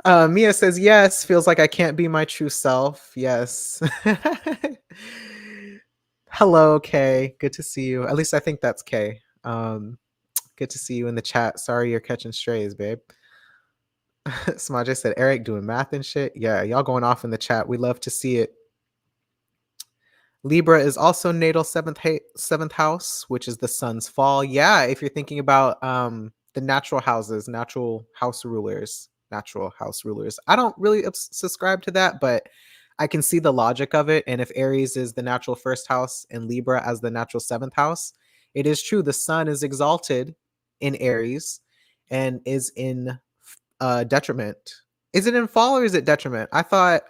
Speaker 1: Mia says yes. Feels like I can't be my true self. Yes. Hello, Kay. Good to see you. At least I think that's Kay. Good to see you in the chat. Sorry you're catching strays, babe. Smaje said Eric doing math and shit. Yeah, y'all going off in the chat. We love to see it. Libra is also natal seventh house, which is the sun's fall. Yeah, if you're thinking about the natural houses, natural house rulers. I don't really subscribe to that, but I can see the logic of it. And if Aries is the natural first house and Libra as the natural seventh house, it is true. The sun is exalted in Aries and is in detriment. Is it in fall or is it detriment? I thought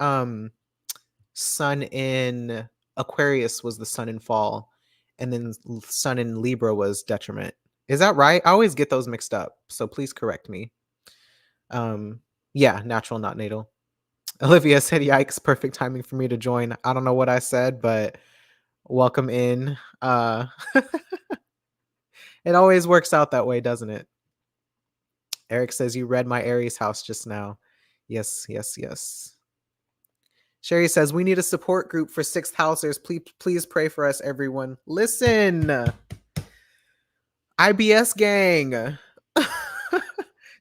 Speaker 1: sun in Aquarius was the sun in fall, and then sun in Libra was detriment. Is that right? I always get those mixed up, so please correct me. Yeah, natural, not natal. Olivia said, "Yikes! Perfect timing for me to join." I don't know what I said, but welcome in. It always works out that way, doesn't it? Eric says, "You read my Aries house just now." Yes, yes, yes. Sherry says, "We need a support group for sixth housers. Please pray for us, everyone." Listen, IBS gang.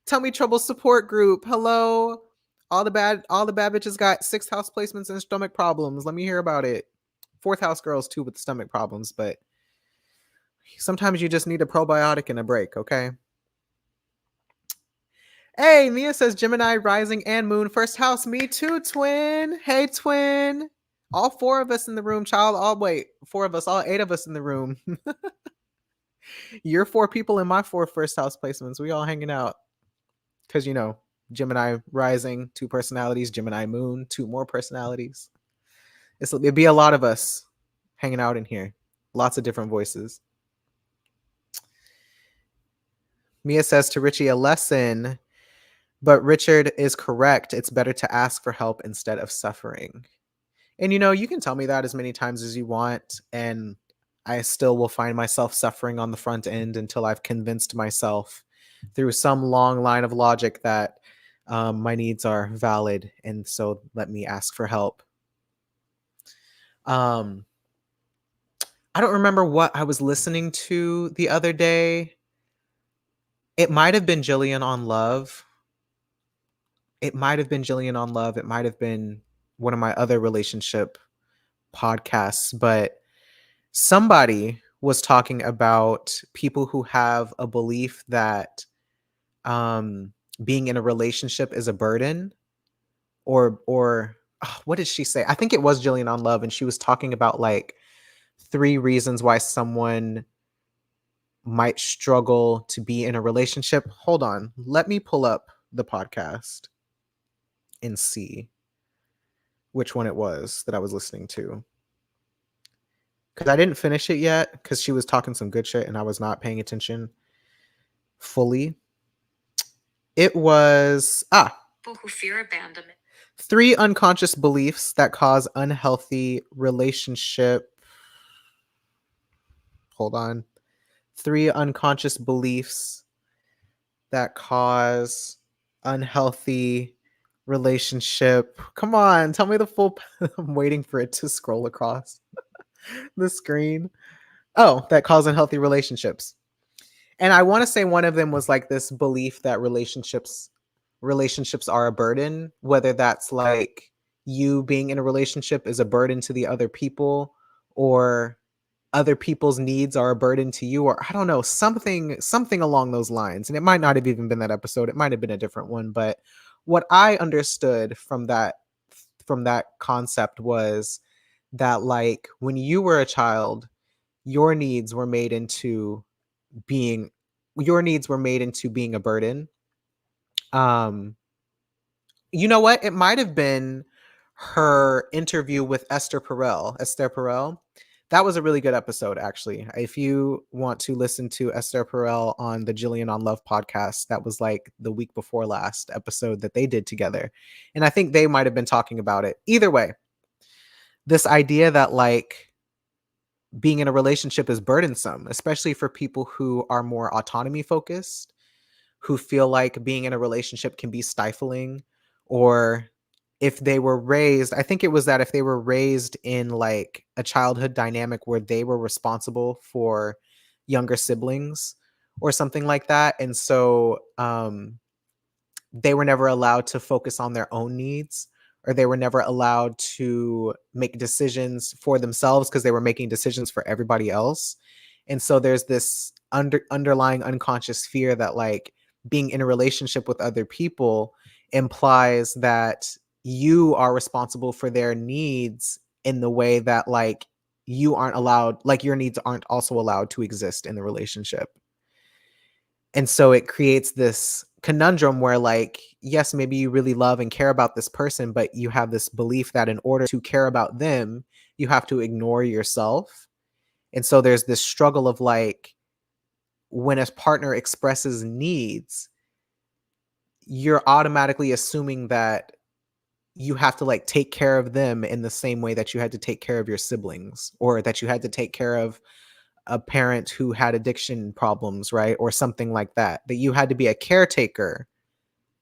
Speaker 1: Tummy trouble support group. Hello. All the bad bitches got sixth house placements and stomach problems. Let me hear about it. Fourth house girls too with stomach problems, but sometimes you just need a probiotic and a break, okay? Hey, Mia says Gemini rising and moon first house. Me too, twin. Hey, twin. All four of us in the room, child. Four of us, all eight of us in the room. You're four people in my four first house placements. We all hanging out. Because, Gemini rising, two personalities. Gemini moon, two more personalities. It'd be a lot of us hanging out in here. Lots of different voices. Mia says to Richie, a lesson. But Richard is correct. It's better to ask for help instead of suffering. And you can tell me that as many times as you want, and I still will find myself suffering on the front end until I've convinced myself through some long line of logic that my needs are valid, and so let me ask for help. I don't remember what I was listening to the other day. It might have been Jillian on Love. It might have been one of my other relationship podcasts, but somebody was talking about people who have a belief that being in a relationship is a burden, or what did she say? I think it was Jillian on Love, and she was talking about like 3 reasons why someone might struggle to be in a relationship. Hold on, let me pull up the podcast and see which one it was that I was listening to. Because I didn't finish it yet, because she was talking some good shit and I was not paying attention fully. It was
Speaker 2: people who fear abandonment.
Speaker 1: 3 unconscious beliefs that cause unhealthy relationship. Hold on. 3 unconscious beliefs that cause unhealthy relationship. Come on, tell me the full. I'm waiting for it to scroll across the screen. Oh, that cause unhealthy relationships. And I want to say one of them was like this belief that relationships are a burden, whether that's like you being in a relationship is a burden to the other people, or other people's needs are a burden to you, or I don't know, something along those lines. And it might not have even been that episode. It might have been a different one, but what I understood from that concept was that like when you were a child, your needs were made into being a burden, Um, you know what? It might have been her interview with Esther Perel. Esther Perel. That was a really good episode, actually. If you want to listen to Esther Perel on the Jillian on Love podcast, that was like the week before last episode that they did together. And I think they might have been talking about it. Either way, this idea that like being in a relationship is burdensome, especially for people who are more autonomy focused, who feel like being in a relationship can be stifling, or if they were raised, I think it was that if they were raised in like a childhood dynamic where they were responsible for younger siblings or something like that. And so they were never allowed to focus on their own needs, or they were never allowed to make decisions for themselves because they were making decisions for everybody else. And so there's this underlying unconscious fear that like being in a relationship with other people implies that you are responsible for their needs in the way that like you aren't allowed, like your needs aren't also allowed to exist in the relationship. And so it creates this conundrum where, like, yes, maybe you really love and care about this person, but you have this belief that in order to care about them, you have to ignore yourself. And so there's this struggle of like, when a partner expresses needs, you're automatically assuming that you have to like take care of them in the same way that you had to take care of your siblings, or that you had to take care of a parent who had addiction problems, right? Or something like that, that you had to be a caretaker.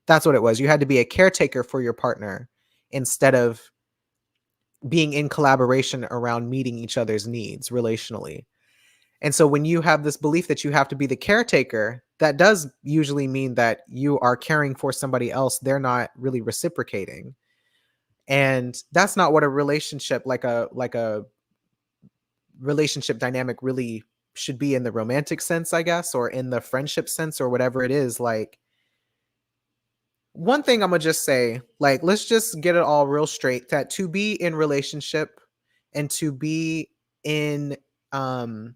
Speaker 1: That's what it was. You had to be a caretaker for your partner instead of being in collaboration around meeting each other's needs relationally. And so when you have this belief that you have to be the caretaker, that does usually mean that you are caring for somebody else. They're not really reciprocating. And that's not what a relationship, like a relationship dynamic really should be in the romantic sense, I guess, or in the friendship sense, or whatever it is. Like, one thing I'm gonna just say, like, let's just get it all real straight, that to be in relationship and to be in um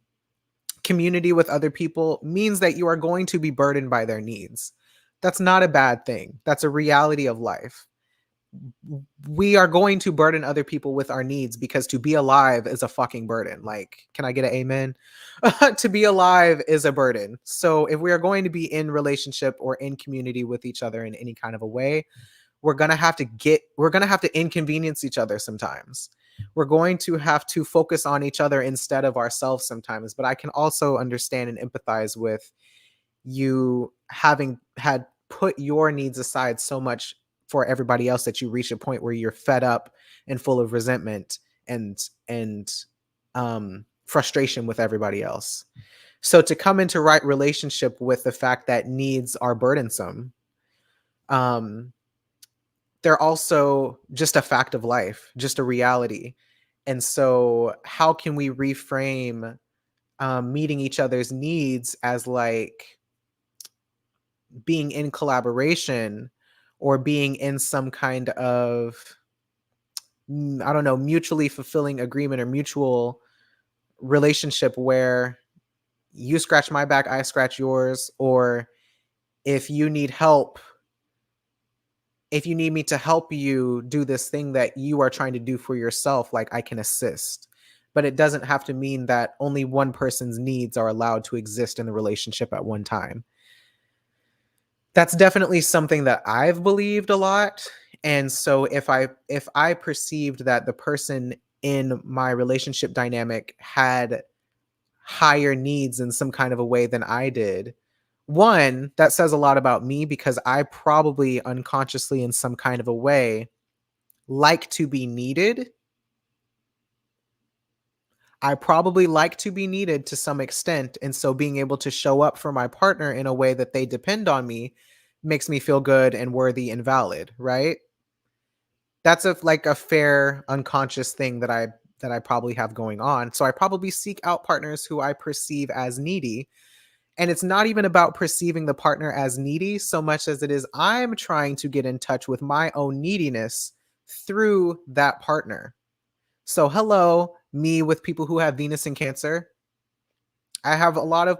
Speaker 1: community with other people means that you are going to be burdened by their needs. That's not a bad thing. That's a reality of life. We are going to burden other people with our needs because to be alive is a fucking burden. Like, can I get an amen? To be alive is a burden. So if we are going to be in relationship or in community with each other in any kind of a way, we're going to have to inconvenience each other sometimes. We're going to have to focus on each other instead of ourselves sometimes. But I can also understand and empathize with you having had put your needs aside so much for everybody else that you reach a point where you're fed up and full of resentment and frustration with everybody else. So to come into right relationship with the fact that needs are burdensome, um, they're also just a fact of life, just a reality. And so how can we reframe meeting each other's needs as like being in collaboration, or being in some kind of I don't know, mutually fulfilling agreement or mutual relationship where you scratch my back, I scratch yours, or if you need help, if you need me to help you do this thing that you are trying to do for yourself, like I can assist. But it doesn't have to mean that only one person's needs are allowed to exist in the relationship at one time. That's definitely something that I've believed a lot. And so if I perceived that the person in my relationship dynamic had higher needs in some kind of a way than I did, one, that says a lot about me because I probably unconsciously in some kind of a way like to be needed. I probably like to be needed to some extent. And so being able to show up for my partner in a way that they depend on me makes me feel good and worthy and valid, right? That's a fair unconscious thing that I probably have going on. So I probably seek out partners who I perceive as needy. And it's not even about perceiving the partner as needy so much as it is I'm trying to get in touch with my own neediness through that partner. So, hello, me with people who have Venus in Cancer. I have a lot of,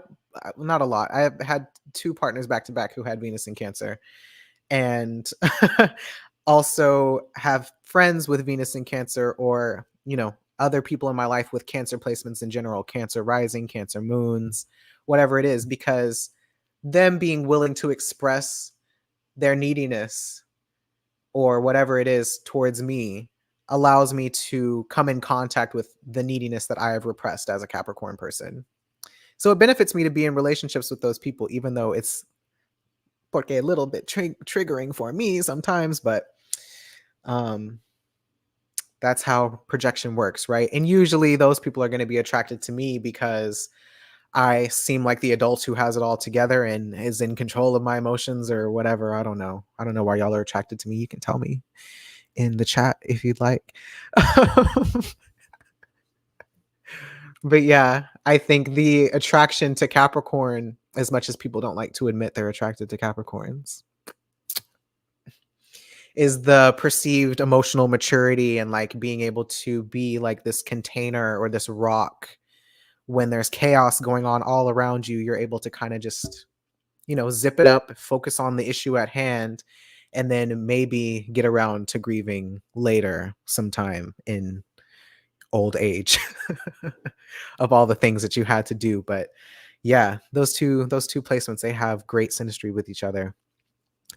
Speaker 1: not a lot, I have had two partners back to back who had Venus in Cancer. and also have friends with Venus in Cancer, or, other people in my life with Cancer placements in general, Cancer rising, Cancer moons, whatever it is, because them being willing to express their neediness or whatever it is towards me allows me to come in contact with the neediness that I have repressed as a Capricorn person. So it benefits me to be in relationships with those people, even though it's porque a little bit triggering for me sometimes, but um, that's how projection works, right? And usually those people are going to be attracted to me because I seem like the adult who has it all together and is in control of my emotions or whatever. I don't know. I don't know why y'all are attracted to me. You can tell me in the chat if you'd like. But yeah, I think the attraction to Capricorn, as much as people don't like to admit they're attracted to Capricorns, is the perceived emotional maturity and like being able to be like this container or this rock when there's chaos going on all around you. You're able to kind of just, zip it up, focus on the issue at hand, and then maybe get around to grieving later sometime in old age of all the things that you had to do. But yeah, those two placements, they have great synastry with each other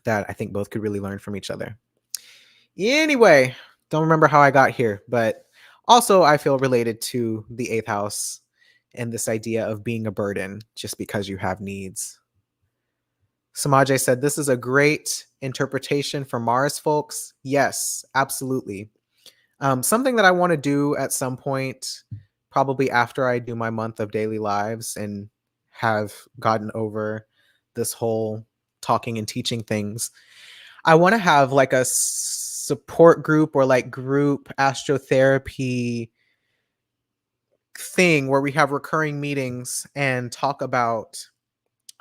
Speaker 1: that I think both could really learn from each other. Anyway, don't remember how I got here, but also I feel related to the eighth house and this idea of being a burden just because you have needs. Samaje said, this is a great interpretation for Mars folks. Yes, absolutely. Something that I want to do at some point, probably after I do my month of daily lives and have gotten over this whole talking and teaching things, I want to have like a support group or like group astrotherapy thing where we have recurring meetings and talk about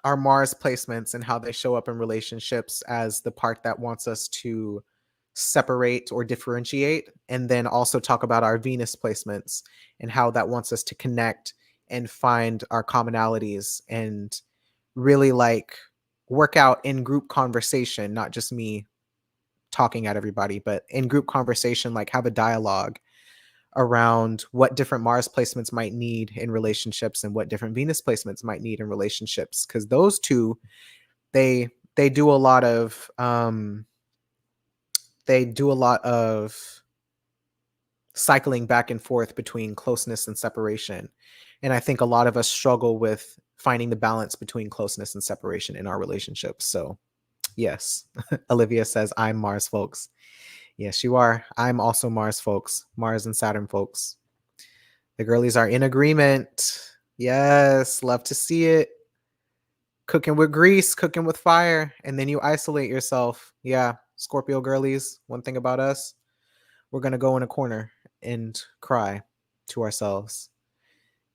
Speaker 1: our Mars placements and how they show up in relationships as the part that wants us to separate or differentiate, and then also talk about our Venus placements and how that wants us to connect and find our commonalities and really like work out in group conversation, not just me talking at everybody, but in group conversation, like have a dialogue around what different Mars placements might need in relationships and what different Venus placements might need in relationships, because those two, they do a lot of cycling back and forth between closeness and separation. And I think a lot of us struggle with finding the balance between closeness and separation in our relationships. So yes. Olivia says, I'm Mars folks. Yes, you are. I'm also Mars folks, Mars and Saturn folks. The girlies are in agreement. Yes, love to see it. Cooking with grease, cooking with fire, and then you isolate yourself. Yeah, Scorpio girlies, one thing about us, we're going to go in a corner and cry to ourselves.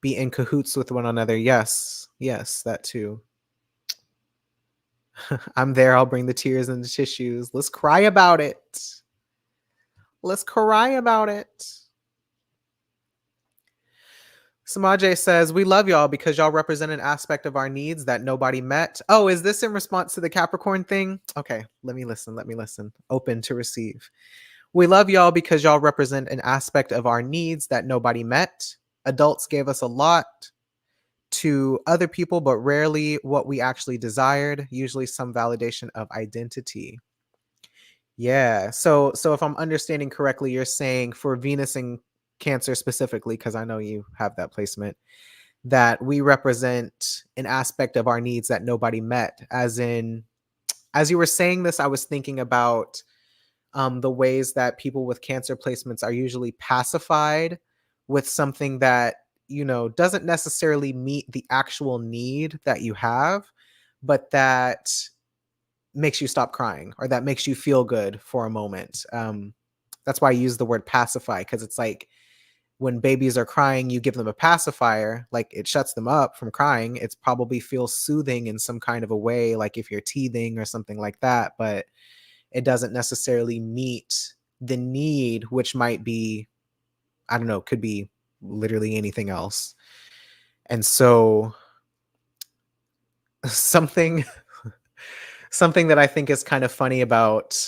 Speaker 1: Be in cahoots with one another. Yes, yes, that too. I'm there. I'll bring the tears and the tissues. Let's cry about it. Let's cry about it. Samaje says, we love y'all because y'all represent an aspect of our needs that nobody met. Oh, is this in response to the Capricorn thing? Okay, let me listen. Let me listen. Open to receive. We love y'all because y'all represent an aspect of our needs that nobody met. Adults gave us a lot to other people, but rarely what we actually desired, usually some validation of identity. Yeah. So if I'm understanding correctly, you're saying for Venus and Cancer specifically, because I know you have that placement, that we represent an aspect of our needs that nobody met. As you were saying this, I was thinking about the ways that people with Cancer placements are usually pacified with something that, doesn't necessarily meet the actual need that you have, but that makes you stop crying or that makes you feel good for a moment. That's why I use the word pacify, because it's like when babies are crying, you give them a pacifier, like it shuts them up from crying. It's probably feels soothing in some kind of a way, like if you're teething or something like that, but it doesn't necessarily meet the need, which might be, I don't know, could be literally anything else. And so something Something that I think is kind of funny about,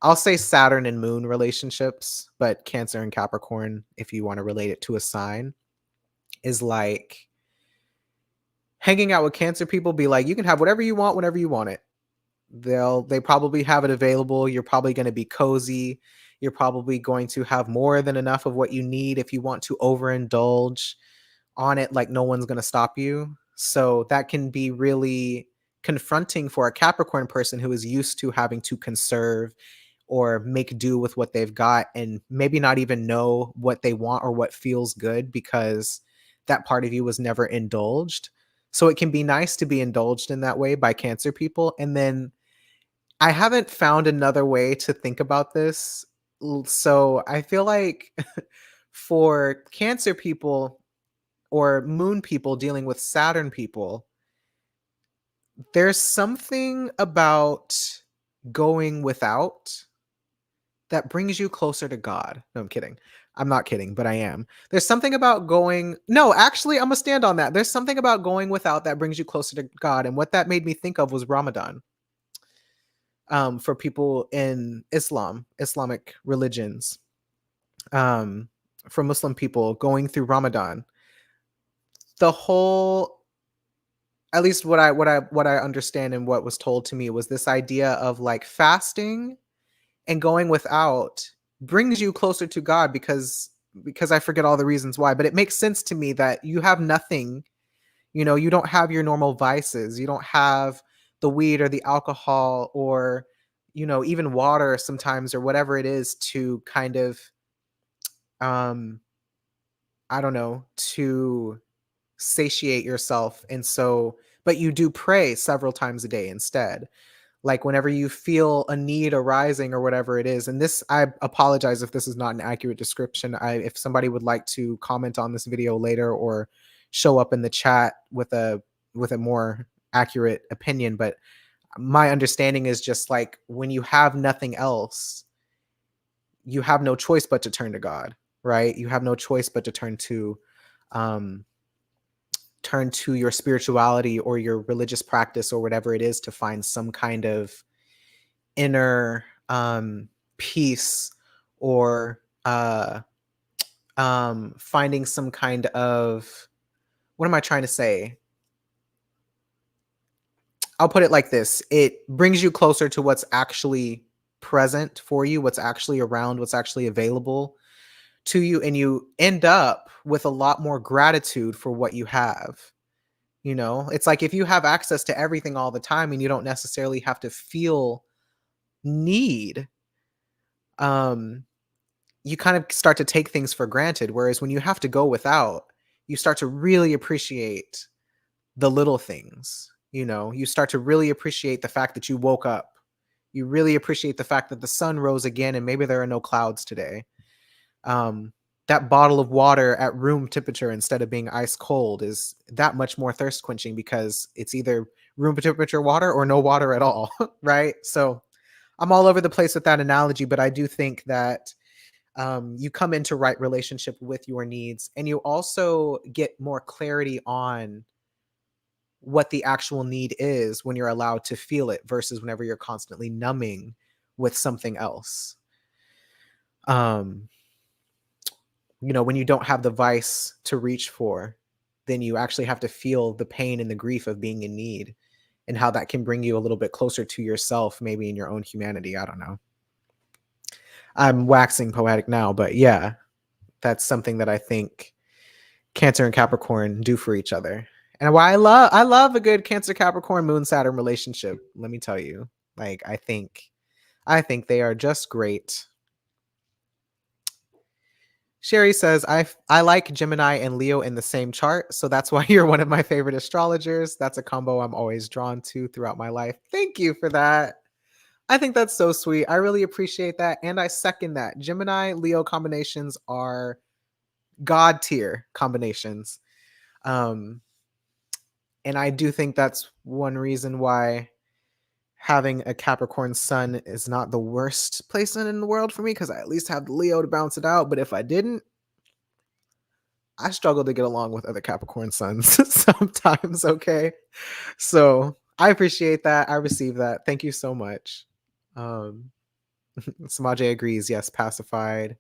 Speaker 1: I'll say Saturn and Moon relationships, but Cancer and Capricorn, if you want to relate it to a sign, is like hanging out with Cancer people, be like, you can have whatever you want whenever you want it. They probably have it available. You're probably going to be cozy. You're probably going to have more than enough of what you need if you want to overindulge on it, like no one's going to stop you. So that can be really confronting for a Capricorn person who is used to having to conserve or make do with what they've got and maybe not even know what they want or what feels good because that part of you was never indulged. So it can be nice to be indulged in that way by Cancer people. And then I haven't found another way to think about this. So I feel like for Cancer people or Moon people dealing with Saturn people, there's something about going without that brings you closer to God. No, I'm kidding. I'm not kidding, but I am. There's something about going, no, actually, I'm going to stand on that. There's something about going without that brings you closer to God. And what that made me think of was Ramadan. For people in Islamic religions, for Muslim people going through Ramadan, the whole, at least what I understand and what was told to me was this idea of like fasting and going without brings you closer to God because I forget all the reasons why, but it makes sense to me that you have nothing, you don't have your normal vices. You don't have the weed or the alcohol or even water sometimes or whatever it is to kind of um I don't know, to satiate yourself. And so but you do pray several times a day instead, like whenever you feel a need arising or whatever it is. And this, I apologize if this is not an accurate description. If somebody would like to comment on this video later or show up in the chat with a more accurate opinion, but my understanding is just like when you have nothing else, you have no choice but to turn to God, right? You have no choice but to um turn to your spirituality or your religious practice or whatever it is to find some kind of inner peace or finding some kind of, what am I trying to say? I'll put it like this: it brings you closer to what's actually present for you, what's actually around, what's actually available to you, and you end up with a lot more gratitude for what you have. It's like if you have access to everything all the time and you don't necessarily have to feel need, um you kind of start to take things for granted. Whereas when you have to go without, you start to really appreciate the little things. You start to really appreciate the fact that you woke up. You really appreciate the fact that the sun rose again and maybe there are no clouds today. um, that bottle of water at room temperature instead of being ice cold is that much more thirst quenching because it's either room temperature water or no water at all, right? So I'm all over the place with that analogy, but I do think that you come into right relationship with your needs and you also get more clarity on what the actual need is when you're allowed to feel it versus whenever you're constantly numbing with something else. Um, when you don't have the vice to reach for, then you actually have to feel the pain and the grief of being in need and how that can bring you a little bit closer to yourself, maybe in your own humanity. I don't know. I'm waxing poetic now, but yeah, that's something that I think Cancer and Capricorn do for each other. And why I love a good Cancer Capricorn Moon Saturn relationship, let me tell you. Like I think they are just great. Sherry says, I like Gemini and Leo in the same chart, so that's why you're one of my favorite astrologers. That's a combo I'm always drawn to throughout my life. Thank you for that. I think that's so sweet. I really appreciate that. And I second that. Gemini Leo combinations are God tier combinations. Um, and I do think that's one reason why having a Capricorn sun is not the worst placement in the world for me, because I at least have Leo to bounce it out. But if I didn't, I struggle to get along with other Capricorn suns sometimes, okay? So I appreciate that. I receive that. Thank you so much. Um, Samaje agrees. Yes, pacified.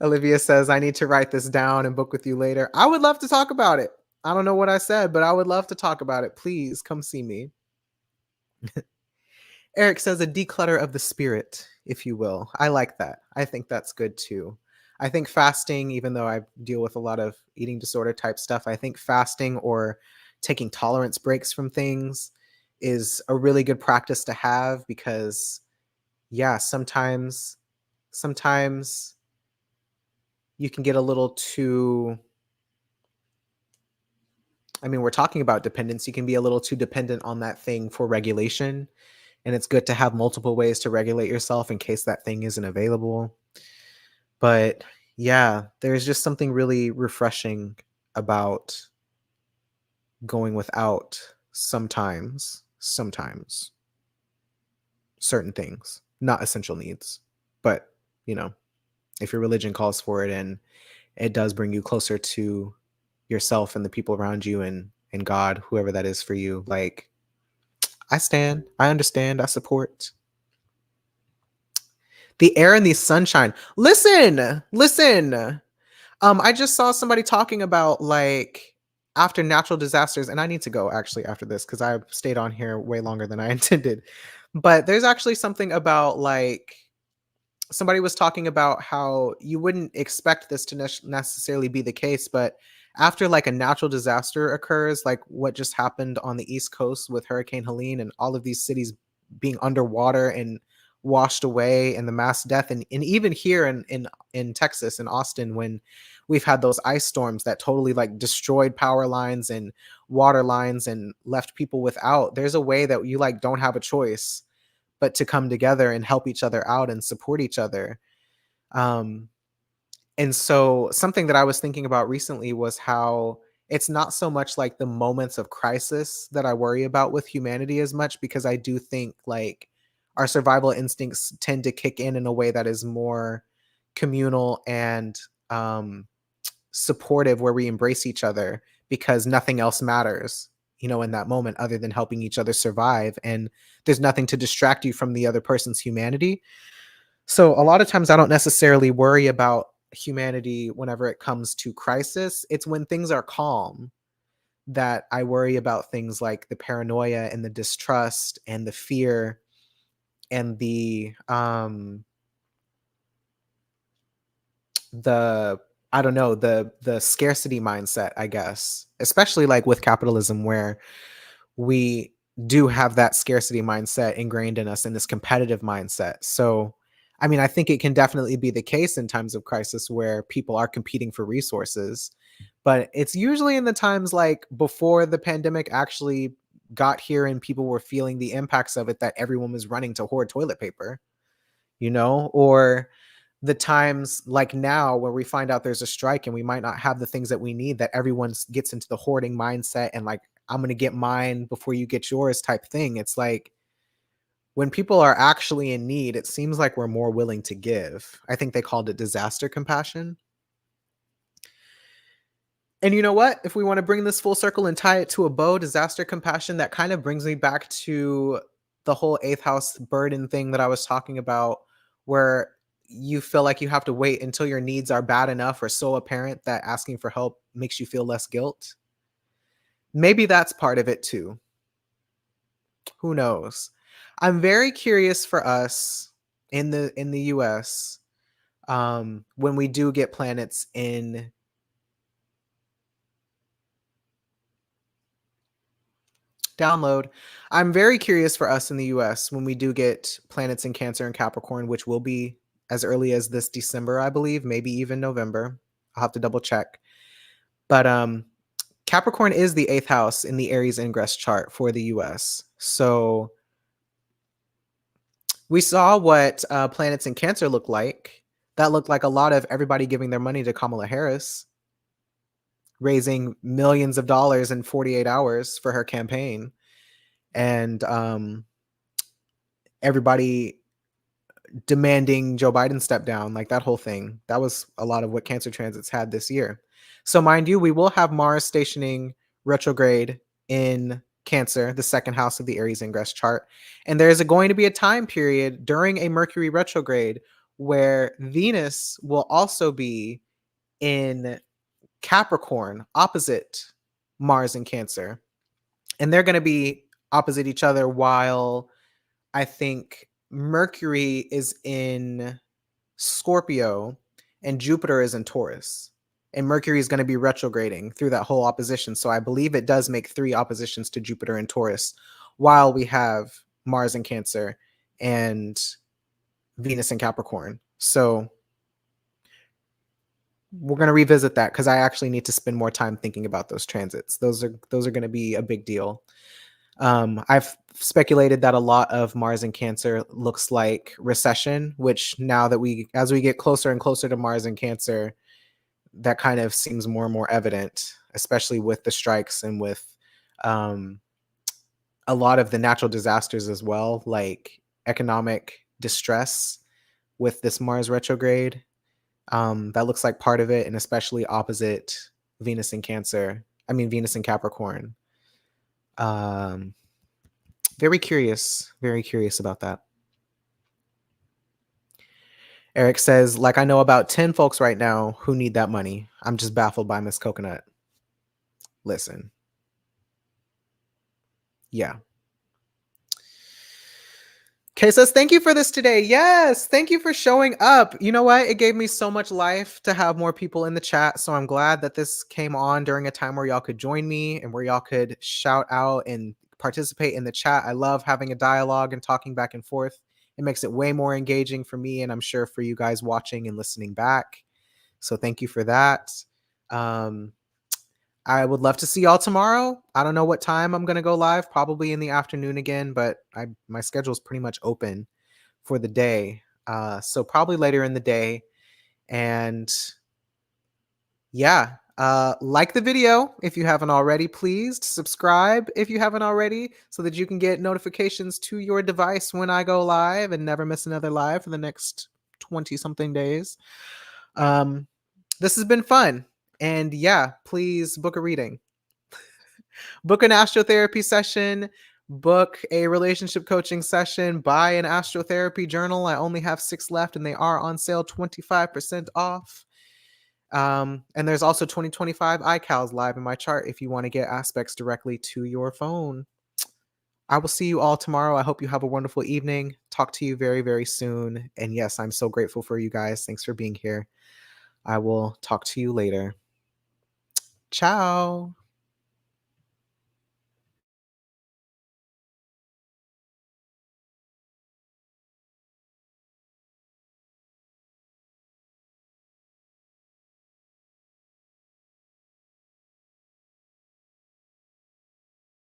Speaker 1: Olivia says, I need to write this down and book with you later. I would love to talk about it. I don't know what I said, but I would love to talk about it. Please come see me. Eric says, a declutter of the spirit, if you will. I like that. I think that's good too. I think fasting, even though I deal with a lot of eating disorder type stuff, I think fasting or taking tolerance breaks from things is a really good practice to have because, yeah, sometimes you can get a little too, I mean, we're talking about dependence. You can be a little too dependent on that thing for regulation. And it's good to have multiple ways to regulate yourself in case that thing isn't available. But yeah, there's just something really refreshing about going without sometimes certain things, not essential needs. But, you know, if your religion calls for it and it does bring you closer to yourself and the people around you and God, whoever that is for you, like I stand, I understand, I support. The air and the sunshine. Listen. I just saw somebody talking about like after natural disasters, and I need to go actually after this because I stayed on here way longer than I intended. But there's actually something about like somebody was talking about how you wouldn't expect this to necessarily be the case, but after like a natural disaster occurs, like what just happened on the East Coast with Hurricane Helene and all of these cities being underwater and washed away and the mass death and even here in Texas in Austin when we've had those ice storms that totally like destroyed power lines and water lines and left people without, there's a way that you like don't have a choice but to come together and help each other out and support each other. Um, and so something that I was thinking about recently was how it's not so much like the moments of crisis that I worry about with humanity as much because I do think like our survival instincts tend to kick in a way that is more communal and um, supportive where we embrace each other because nothing else matters, you know, in that moment other than helping each other survive. And there's nothing to distract you from the other person's humanity. So a lot of times I don't necessarily worry about humanity whenever it comes to crisis. It's when things are calm that I worry about things like the paranoia and the distrust and the fear and the I don't know, the scarcity mindset, I guess. Especially like with capitalism where we do have that scarcity mindset ingrained in us in this competitive mindset. So, I mean, I think it can definitely be the case in times of crisis where people are competing for resources, but it's usually in the times like before the pandemic actually got here and people were feeling the impacts of it that everyone was running to hoard toilet paper, you know, or the times like now where we find out there's a strike and we might not have the things that we need that everyone gets into the hoarding mindset and like I'm going to get mine before you get yours type thing. It's like when people are actually in need, it seems like we're more willing to give. I think they called it disaster compassion. And you know what? If we want to bring this full circle and tie it to a bow, disaster compassion, that kind of brings me back to the whole eighth house burden thing that I was talking about, where you feel like you have to wait until your needs are bad enough or so apparent that asking for help makes you feel less guilt. Maybe that's part of it too. Who knows? I'm very curious for us in the US, when we do get planets in download. I'm very curious for us in the US when we do get planets in Cancer and Capricorn, which will be as early as this December, I believe, maybe even November. I'll have to double check. But Capricorn is the eighth house in the Aries ingress chart for the US. So we saw what planets in Cancer look like. That looked like a lot of everybody giving their money to Kamala Harris, raising millions of dollars in 48 hours for her campaign. And everybody demanding Joe Biden step down, like that whole thing. That was a lot of what Cancer transits had this year. So, mind you, we will have Mars stationing retrograde in Cancer, the second house of the Aries ingress chart. And there is going to be a time period during a Mercury retrograde where Venus will also be in Capricorn, opposite Mars and Cancer. And they're going to be opposite each other while I think Mercury is in Scorpio and Jupiter is in Taurus. And Mercury is going to be retrograding through that whole opposition. So I believe it does make 3 oppositions to Jupiter and Taurus while we have Mars in Cancer and Venus in Capricorn. So we're going to revisit that because I actually need to spend more time thinking about those transits. Those are going to be a big deal. I've speculated that a lot of Mars in Cancer looks like recession, which now that as we get closer and closer to Mars in Cancer, that kind of seems more and more evident, especially with the strikes and with um, a lot of the natural disasters as well, like economic distress with this Mars retrograde. That looks like part of it, and especially opposite Venus in Cancer. I mean, Venus in Capricorn. Um, very curious about that. Eric says, like, I know about 10 folks right now who need that money. I'm just baffled by Miss Coconut. Listen. Yeah. Okay, says, thank you for this today. Yes, thank you for showing up. You know what? It gave me so much life to have more people in the chat. So I'm glad that this came on during a time where y'all could join me and where y'all could shout out and participate in the chat. I love having a dialogue and talking back and forth. It makes it way more engaging for me, and I'm sure for you guys watching and listening back. So thank you for that. I would love to see y'all tomorrow. I don't know what time I'm going to go live, probably in the afternoon again, but my schedule is pretty much open for the day. So probably later in the day. And yeah, like the video if you haven't already, please subscribe if you haven't already so that you can get notifications to your device when I go live and never miss another live for the next 20 something days. This has been fun. And yeah, please book a reading. Book an astrotherapy session, book a relationship coaching session, buy an astrotherapy journal. I only have 6 left and they are on sale 25% off. And there's also 2025 iCals live in my chart if you want to get aspects directly to your phone. I will see you all tomorrow. I hope you have a wonderful evening. Talk to you very, very soon. And yes, I'm so grateful for you guys. Thanks for being here. I will talk to you later. Ciao.